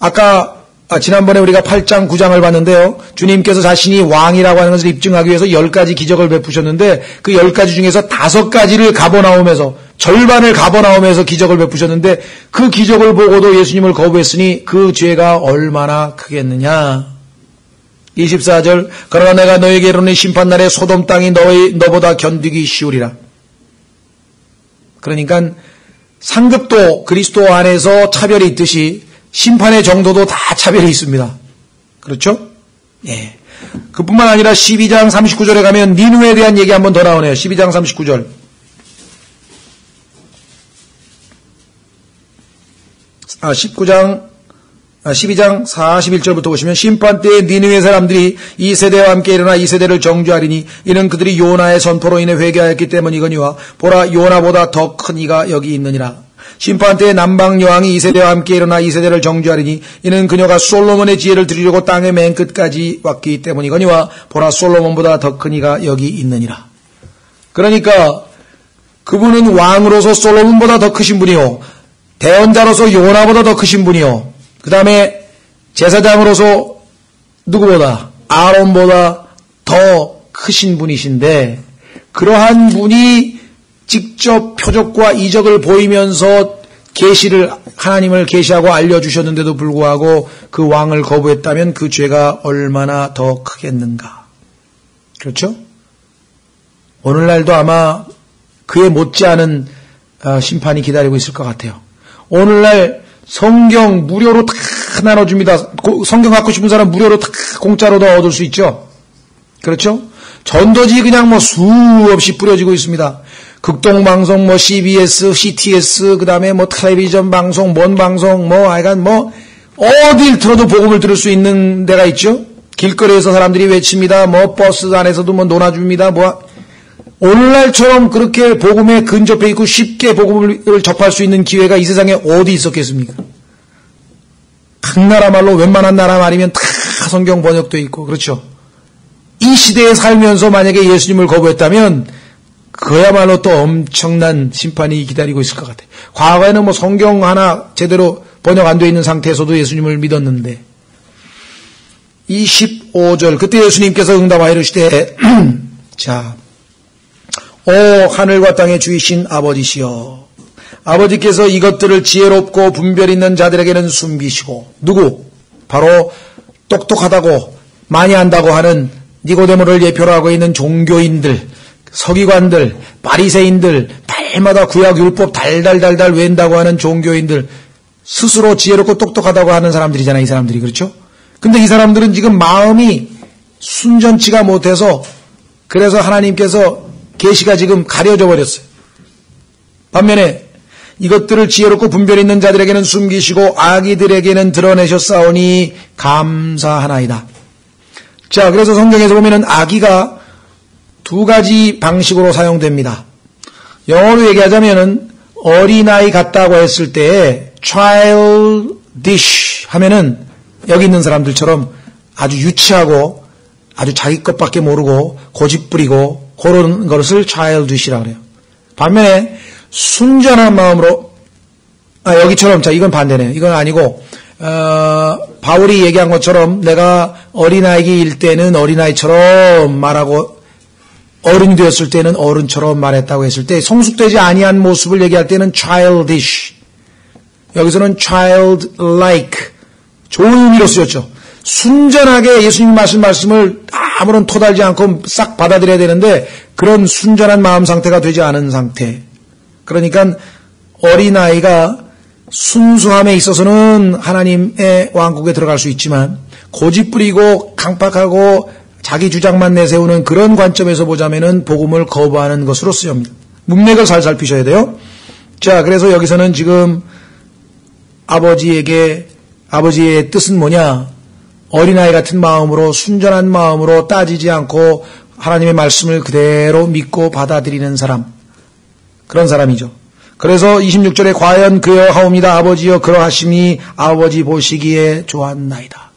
아까 지난번에 우리가 8장 9장을 봤는데요. 주님께서 자신이 왕이라고 하는 것을 입증하기 위해서 10가지 기적을 베푸셨는데 그 10가지 중에서 5가지를 가버나움에서 절반을 가버나움에서 기적을 베푸셨는데 그 기적을 보고도 예수님을 거부했으니 그 죄가 얼마나 크겠느냐. 24절 그러나 내가 너에게 이르노니 심판날에 소돔 땅이 너보다 견디기 쉬우리라. 그러니까 상급도 그리스도 안에서 차별이 있듯이 심판의 정도도 다 차별이 있습니다. 그렇죠? 예. 그뿐만 아니라 12장 39절에 가면 니느웨에 대한 얘기 한 번 더 나오네요. 12장 39절. 12장 41절부터 보시면 심판 때에 니느웨 사람들이 이 세대와 함께 일어나 이 세대를 정죄하리니 이는 그들이 요나의 선포로 인해 회개하였기 때문이거니와 보라 요나보다 더 큰 이가 여기 있느니라. 심판 때에 남방 여왕이 이 세대와 함께 일어나 이 세대를 정죄하리니 이는 그녀가 솔로몬의 지혜를 들으려고 땅의 맨 끝까지 왔기 때문이거니와 보라 솔로몬보다 더 큰 이가 여기 있느니라. 그러니까 그분은 왕으로서 솔로몬보다 더 크신 분이요 대언자로서 요나보다 더 크신 분이요 그 다음에 제사장으로서 누구보다 아론보다 더 크신 분이신데 그러한 분이 직접 표적과 이적을 보이면서 계시를 하나님을 계시하고 알려주셨는데도 불구하고 그 왕을 거부했다면 그 죄가 얼마나 더 크겠는가. 그렇죠? 오늘날도 아마 그에 못지않은 심판이 기다리고 있을 것 같아요. 오늘날 성경 무료로 다 나눠줍니다. 성경 갖고 싶은 사람 무료로 다 공짜로 다 얻을 수 있죠. 그렇죠? 전도지 그냥 뭐 수없이 뿌려지고 있습니다. 극동방송, 뭐 CBS, CTS, 그 다음에 뭐 텔레비전 방송, 뭔 방송, 뭐 하여간 뭐 어딜 들어도 복음을 들을 수 있는 데가 있죠. 길거리에서 사람들이 외칩니다. 뭐 버스 안에서도 뭐 논아줍니다. 뭐 오늘날처럼 그렇게 복음에 근접해 있고 쉽게 복음을 접할 수 있는 기회가 이 세상에 어디 있었겠습니까? 각 나라 말로 웬만한 나라 말이면 다 성경 번역돼 있고 그렇죠. 이 시대에 살면서 만약에 예수님을 거부했다면 그야말로 또 엄청난 심판이 기다리고 있을 것 같아요. 과거에는 뭐 성경 하나 제대로 번역 안 돼 있는 상태에서도 예수님을 믿었는데 25절 그때 예수님께서 응답하여 이르시되 자 오 하늘과 땅의 주이신 아버지시여 아버지께서 이것들을 지혜롭고 분별 있는 자들에게는 숨기시고 누구? 바로 똑똑하다고 많이 안다고 하는 니고데모를 예표로 하고 있는 종교인들 서기관들, 바리새인들, 날마다 구약 율법 달달달달 외운다고 하는 종교인들 스스로 지혜롭고 똑똑하다고 하는 사람들이잖아요. 이 사람들이 그렇죠? 근데 이 사람들은 지금 마음이 순전치가 못해서 그래서 하나님께서 계시가 지금 가려져 버렸어요. 반면에 이것들을 지혜롭고 분별 있는 자들에게는 숨기시고 악이들에게는 드러내셨사오니 감사하나이다. 자, 그래서 성경에서 보면은 악의가 두 가지 방식으로 사용됩니다. 영어로 얘기하자면은 어린아이 같다고 했을 때 childish 하면은 여기 있는 사람들처럼 아주 유치하고 아주 자기 것밖에 모르고 고집부리고 그런 것을 childish라고 그래요. 반면에 순전한 마음으로 여기처럼 자 이건 반대네요. 이건 아니고 바울이 얘기한 것처럼 내가 어린아이일 때는 어린아이처럼 말하고 어른이 되었을 때는 어른처럼 말했다고 했을 때 성숙되지 아니한 모습을 얘기할 때는 childish. 여기서는 childlike. 좋은 의미로 쓰였죠. 순전하게 예수님 말씀을 아무런 토달지 않고 싹 받아들여야 되는데 그런 순전한 마음 상태가 되지 않은 상태. 그러니까 어린아이가 순수함에 있어서는 하나님의 왕국에 들어갈 수 있지만 고집부리고 강팍하고 자기 주장만 내세우는 그런 관점에서 보자면은 복음을 거부하는 것으로 쓰여집니다. 문맥을 잘 살피셔야 돼요. 자, 그래서 여기서는 지금 아버지의 뜻은 뭐냐? 어린아이 같은 마음으로 순전한 마음으로 따지지 않고 하나님의 말씀을 그대로 믿고 받아들이는 사람. 그런 사람이죠. 그래서 26절에 과연 그여하옵니다. 아버지여 그러하심이 아버지 보시기에 좋았나이다.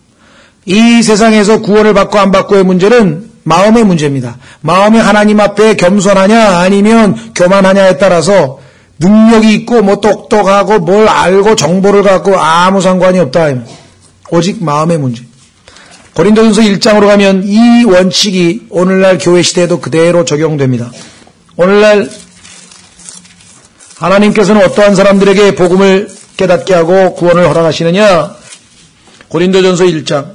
이 세상에서 구원을 받고 안 받고의 문제는 마음의 문제입니다. 마음이 하나님 앞에 겸손하냐 아니면 교만하냐에 따라서 능력이 있고 뭐 똑똑하고 뭘 알고 정보를 갖고 아무 상관이 없다. 오직 마음의 문제. 고린도전서 1장으로 가면 이 원칙이 오늘날 교회 시대에도 그대로 적용됩니다. 오늘날 하나님께서는 어떠한 사람들에게 복음을 깨닫게 하고 구원을 허락하시느냐? 고린도전서 1장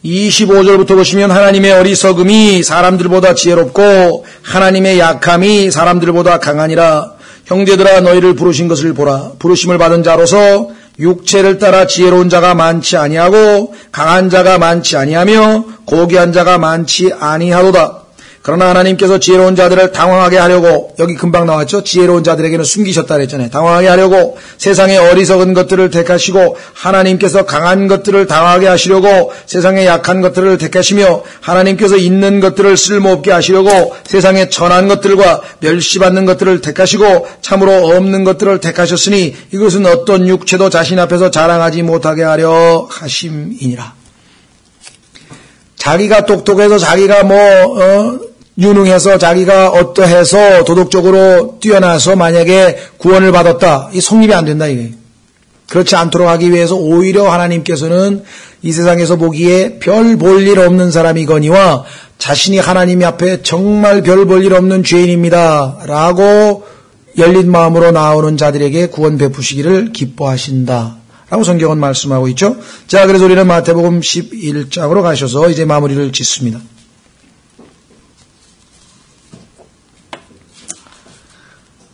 25절부터 보시면 하나님의 어리석음이 사람들보다 지혜롭고 하나님의 약함이 사람들보다 강하니라. 형제들아 너희를 부르신 것을 보라. 부르심을 받은 자로서 육체를 따라 지혜로운 자가 많지 아니하고 강한 자가 많지 아니하며 고귀한 자가 많지 아니하도다. 그러나 하나님께서 지혜로운 자들을 당황하게 하려고, 여기 금방 나왔죠. 지혜로운 자들에게는 숨기셨다 그랬잖아요. 당황하게 하려고 세상의 어리석은 것들을 택하시고 하나님께서 강한 것들을 당하게 하시려고 세상의 약한 것들을 택하시며 하나님께서 있는 것들을 쓸모없게 하시려고 세상의 천한 것들과 멸시받는 것들을 택하시고 참으로 없는 것들을 택하셨으니 이것은 어떤 육체도 자신 앞에서 자랑하지 못하게 하려 하심이니라. 자기가 똑똑해서 자기가 유능해서 자기가 어떠해서 도덕적으로 뛰어나서 만약에 구원을 받았다. 이 성립이 안 된다 이게. 그렇지 않도록 하기 위해서 오히려 하나님께서는 이 세상에서 보기에 별 볼 일 없는 사람이거니와 자신이 하나님 앞에 정말 별 볼 일 없는 죄인입니다. 라고 열린 마음으로 나오는 자들에게 구원 베푸시기를 기뻐하신다. 라고 성경은 말씀하고 있죠. 자, 그래서 우리는 마태복음 11장으로 가셔서 이제 마무리를 짓습니다.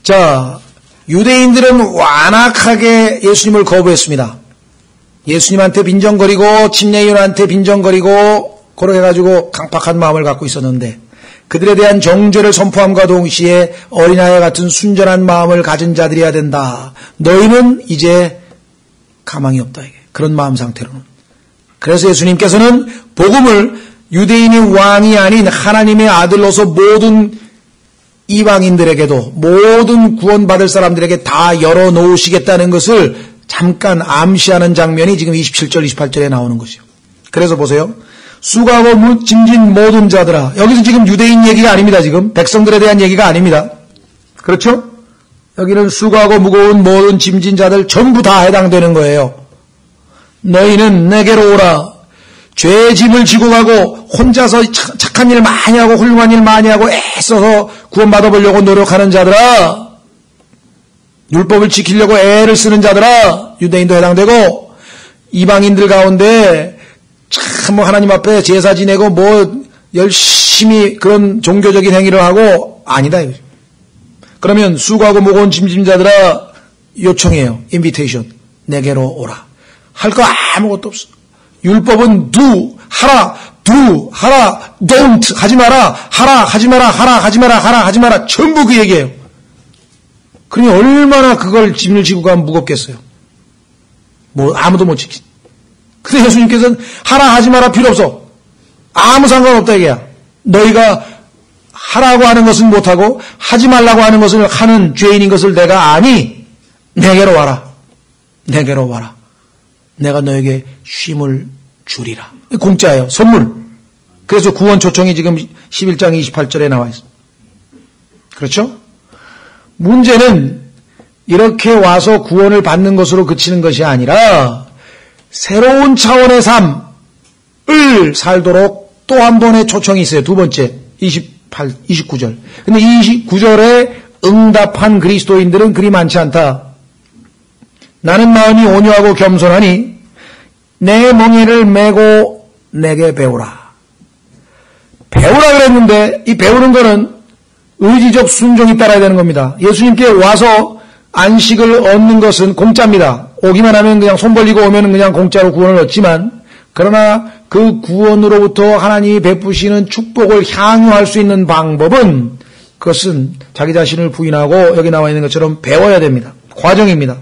자, 유대인들은 완악하게 예수님을 거부했습니다. 예수님한테 빈정거리고 침례인한테 빈정거리고 그렇게 해가지고 강팍한 마음을 갖고 있었는데 그들에 대한 정죄를 선포함과 동시에 어린아이 같은 순전한 마음을 가진 자들이어야 된다. 너희는 이제 가망이 없다. 이게. 그런 마음 상태로는. 그래서 예수님께서는 복음을 유대인의 왕이 아닌 하나님의 아들로서 모든 이방인들에게도 모든 구원받을 사람들에게 다 열어놓으시겠다는 것을 잠깐 암시하는 장면이 지금 27절, 28절에 나오는 것이요. 그래서 보세요. 수고하고 짐진 모든 자들아. 여기서 지금 유대인 얘기가 아닙니다. 지금 백성들에 대한 얘기가 아닙니다. 그렇죠? 여기는 수고하고 무거운 모든 짐진 자들 전부 다 해당되는 거예요. 너희는 내게로 오라. 죄의 짐을 지고 가고 혼자서 착한 일 많이 하고 훌륭한 일 많이 하고 애써서 구원받아보려고 노력하는 자들아. 율법을 지키려고 애를 쓰는 자들아. 유대인도 해당되고 이방인들 가운데 참 하나님 앞에 제사 지내고 열심히 그런 종교적인 행위를 하고 아니다. 그러면 수고하고 무거운 짐진 자들아 요청해요. 인비테이션. 내게로 오라. 할 거 아무것도 없어. 율법은 do, 하라, do, 하라, don't, 하지 마라, 하라, 하지 마라, 하라, 하지 마라, 하라, 하지 마라. 전부 그 얘기예요. 그러니 얼마나 그걸 짐을 지고 가면 무겁겠어요. 아무도 못 지키. 근데 예수님께서는 하라, 하지 마라 필요 없어. 아무 상관없다 이게야. 너희가 하라고 하는 것은 못하고 하지 말라고 하는 것을 하는 죄인인 것을 내가 아니 내게로 와라. 내게로 와라. 내가 너에게 쉼을 주리라. 공짜예요. 선물. 그래서 구원 초청이 지금 11장 28절에 나와 있습니다. 그렇죠? 문제는 이렇게 와서 구원을 받는 것으로 그치는 것이 아니라 새로운 차원의 삶을 살도록 또 한 번의 초청이 있어요. 두 번째 29절. 근데 29절에 응답한 그리스도인들은 그리 많지 않다. 나는 마음이 온유하고 겸손하니 내 멍에를 메고 내게 배우라. 배우라 그랬는데 이 배우는 거는 의지적 순종이 따라야 되는 겁니다. 예수님께 와서 안식을 얻는 것은 공짜입니다. 오기만 하면 그냥 손 벌리고 오면 그냥 공짜로 구원을 얻지만 그러나 그 구원으로부터 하나님이 베푸시는 축복을 향유할 수 있는 방법은 그것은 자기 자신을 부인하고 여기 나와 있는 것처럼 배워야 됩니다. 과정입니다.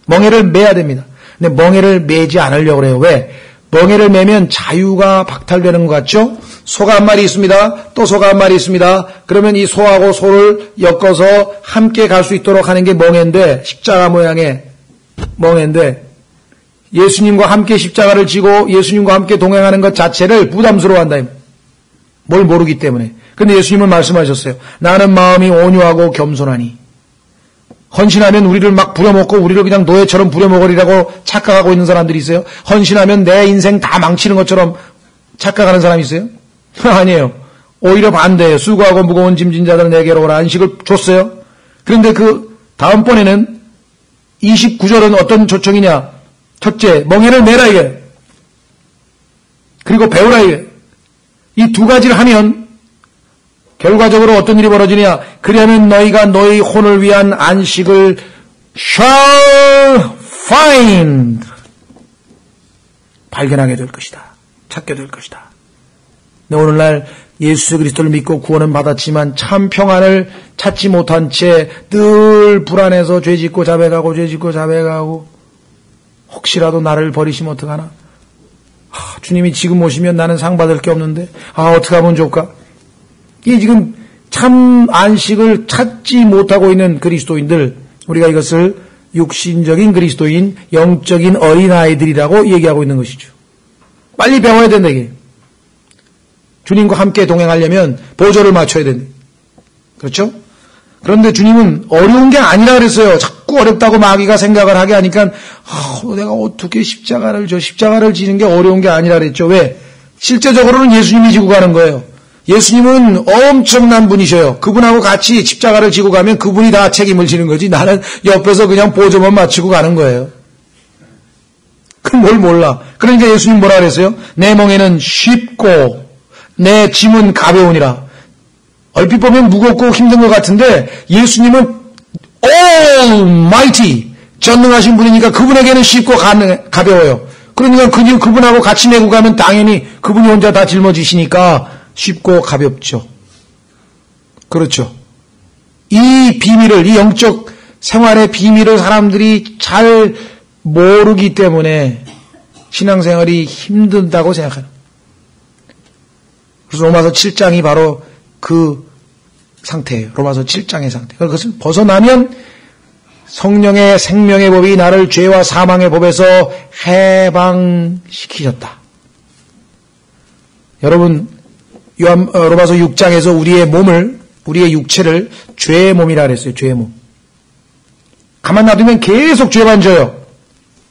멍에를 매야 됩니다. 근데 멍에를 매지 않으려고 그래요. 왜? 멍에를 매면 자유가 박탈되는 것 같죠? 소가 한 마리 있습니다. 또 소가 한 마리 있습니다. 그러면 이 소하고 소를 엮어서 함께 갈 수 있도록 하는 게 멍에인데, 십자가 모양의 멍에인데, 예수님과 함께 십자가를 지고 예수님과 함께 동행하는 것 자체를 부담스러워한다. 뭘 모르기 때문에. 그런데 예수님은 말씀하셨어요. 나는 마음이 온유하고 겸손하니. 헌신하면 우리를 막 부려먹고 우리를 그냥 노예처럼 부려먹으리라고 착각하고 있는 사람들이 있어요. 헌신하면 내 인생 다 망치는 것처럼 착각하는 사람이 있어요? 아니에요. 오히려 반대예요. 수고하고 무거운 짐진 자들 내게로 오라. 안식을 줬어요. 그런데 그 다음번에는 29절은 어떤 초청이냐? 첫째, 멍에를 매라 이게. 그리고 배우라 이게. 이 두 가지를 하면 결과적으로 어떤 일이 벌어지냐? 그리하면 너희가 너희 혼을 위한 안식을 shall find. 발견하게 될 것이다. 찾게 될 것이다. 근데 오늘날 예수 그리스도를 믿고 구원은 받았지만 참 평안을 찾지 못한 채 늘 불안해서 죄짓고 자백하고 죄짓고 자백하고 혹시라도 나를 버리시면 어떡하나? 주님이 지금 오시면 나는 상 받을 게 없는데 어떻게 하면 좋을까? 이게 지금 참 안식을 찾지 못하고 있는 그리스도인들, 우리가 이것을 육신적인 그리스도인, 영적인 어린아이들이라고 얘기하고 있는 것이죠. 빨리 배워야 된다 이게. 주님과 함께 동행하려면 보조를 맞춰야 된다. 그렇죠? 그런데 주님은 어려운 게 아니라 그랬어요. 자꾸 어렵다고 마귀가 생각을 하게 하니까 내가 어떻게 십자가를 지는 게 어려운 게 아니라 그랬죠. 왜? 실제적으로는 예수님이 지고 가는 거예요. 예수님은 엄청난 분이셔요. 그분하고 같이 십자가를 지고 가면 그분이 다 책임을 지는 거지 나는 옆에서 그냥 보조만 맞추고 가는 거예요. 그럼 뭘 몰라. 그러니까 예수님 뭐라 그랬어요? 내 멍에는 쉽고 내 짐은 가벼우니라. 얼핏 보면 무겁고 힘든 것 같은데 예수님은 Almighty 전능하신 분이니까 그분에게는 쉽고 가벼워요. 그러니까 그분하고 같이 메고 가면 당연히 그분이 혼자 다 짊어지시니까 쉽고 가볍죠. 그렇죠. 이 비밀을, 이 영적 생활의 비밀을 사람들이 잘 모르기 때문에 신앙생활이 힘든다고 생각하는. 그래서 로마서 7장이 바로 그 상태예요. 로마서 7장의 상태. 그것을 벗어나면 성령의 생명의 법이 나를 죄와 사망의 법에서 해방시키셨다. 여러분, 로마서 6장에서 우리의 육체를 죄의 몸이라 그랬어요. 죄의 몸. 가만 놔두면 계속 죄만 져요.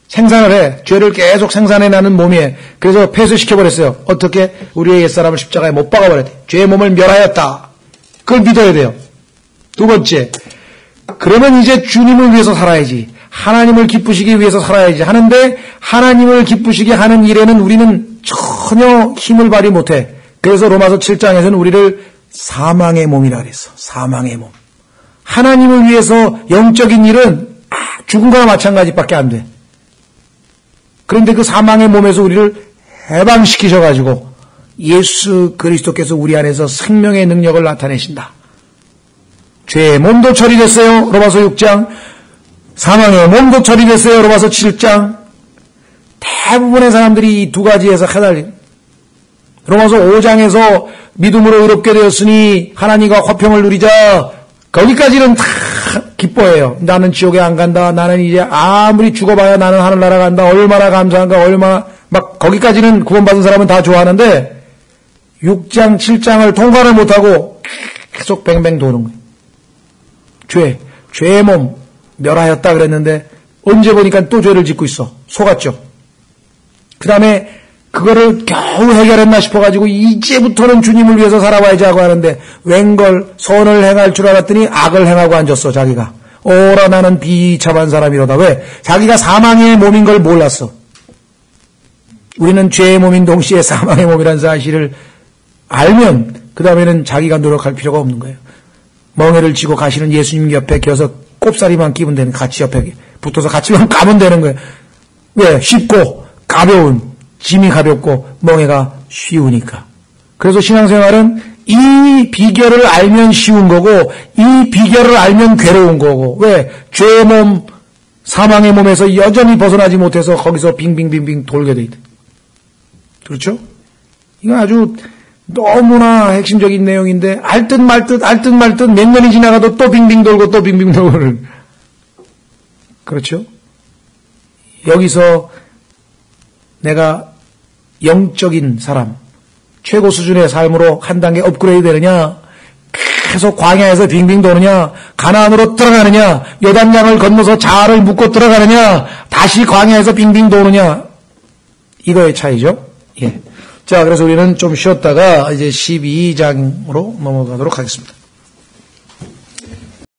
생산을 해. 죄를 계속 생산해나는 몸이에요. 그래서 폐쇄시켜버렸어요. 어떻게? 우리의 옛사람을 십자가에 못 박아버려야 돼. 죄의 몸을 멸하였다. 그걸 믿어야 돼요. 두 번째, 그러면 이제 주님을 위해서 살아야지. 하나님을 기쁘시기 위해서 살아야지 하는데 하나님을 기쁘시게 하는 일에는 우리는 전혀 힘을 발휘 못해. 그래서 로마서 7장에서는 우리를 사망의 몸이라 그랬어. 사망의 몸. 하나님을 위해서 영적인 일은 죽음과 마찬가지밖에 안 돼. 그런데 그 사망의 몸에서 우리를 해방시키셔가지고 예수 그리스도께서 우리 안에서 생명의 능력을 나타내신다. 죄의 몸도 처리됐어요. 로마서 6장. 사망의 몸도 처리됐어요. 로마서 7장. 대부분의 사람들이 이 두 가지에서 해달린. 로마서 5장에서 믿음으로 의롭게 되었으니 하나님과 화평을 누리자. 거기까지는 다 기뻐해요. 나는 지옥에 안 간다. 나는 이제 아무리 죽어봐야 나는 하늘나라 간다. 얼마나 감사한가. 얼마나 막 거기까지는 구원받은 사람은 다 좋아하는데 6장 7장을 통과를 못하고 계속 뱅뱅 도는 거예요. 죄의 몸 멸하였다 그랬는데 언제 보니까 또 죄를 짓고 있어. 속았죠. 그 다음에 그거를 겨우 해결했나 싶어가지고 이제부터는 주님을 위해서 살아봐야지 하고 하는데 웬걸 선을 행할 줄 알았더니 악을 행하고 앉았어. 자기가. 오라 나는 비참한 사람이로다. 왜? 자기가 사망의 몸인 걸 몰랐어. 우리는 죄의 몸인 동시에 사망의 몸이라는 사실을 알면 그 다음에는 자기가 노력할 필요가 없는 거예요. 멍에를 쥐고 가시는 예수님 옆에 껴서 꼽사리만 끼면 되는, 같이 옆에 붙어서 같이만 가면 되는 거예요. 왜? 쉽고 가벼운, 짐이 가볍고 멍에가 쉬우니까. 그래서 신앙생활은 이 비결을 알면 쉬운 거고 이 비결을 알면 괴로운 거고. 왜? 죄의 몸, 사망의 몸에서 여전히 벗어나지 못해서 거기서 빙빙빙빙 돌게 돼 있다. 그렇죠? 이거 아주 너무나 핵심적인 내용인데 알 듯 말 듯 몇 년이 지나가도 또 빙빙 돌고 또 빙빙 돌고. 그렇죠? 여기서 내가 영적인 사람, 최고 수준의 삶으로 한 단계 업그레이드 되느냐, 계속 광야에서 빙빙 도느냐, 가나안으로 들어가느냐, 요단강을 건너서 자알을 묶고 들어가느냐, 다시 광야에서 빙빙 도느냐, 이거의 차이죠. 예. 자, 그래서 우리는 좀 쉬었다가 이제 12장으로 넘어가도록 하겠습니다.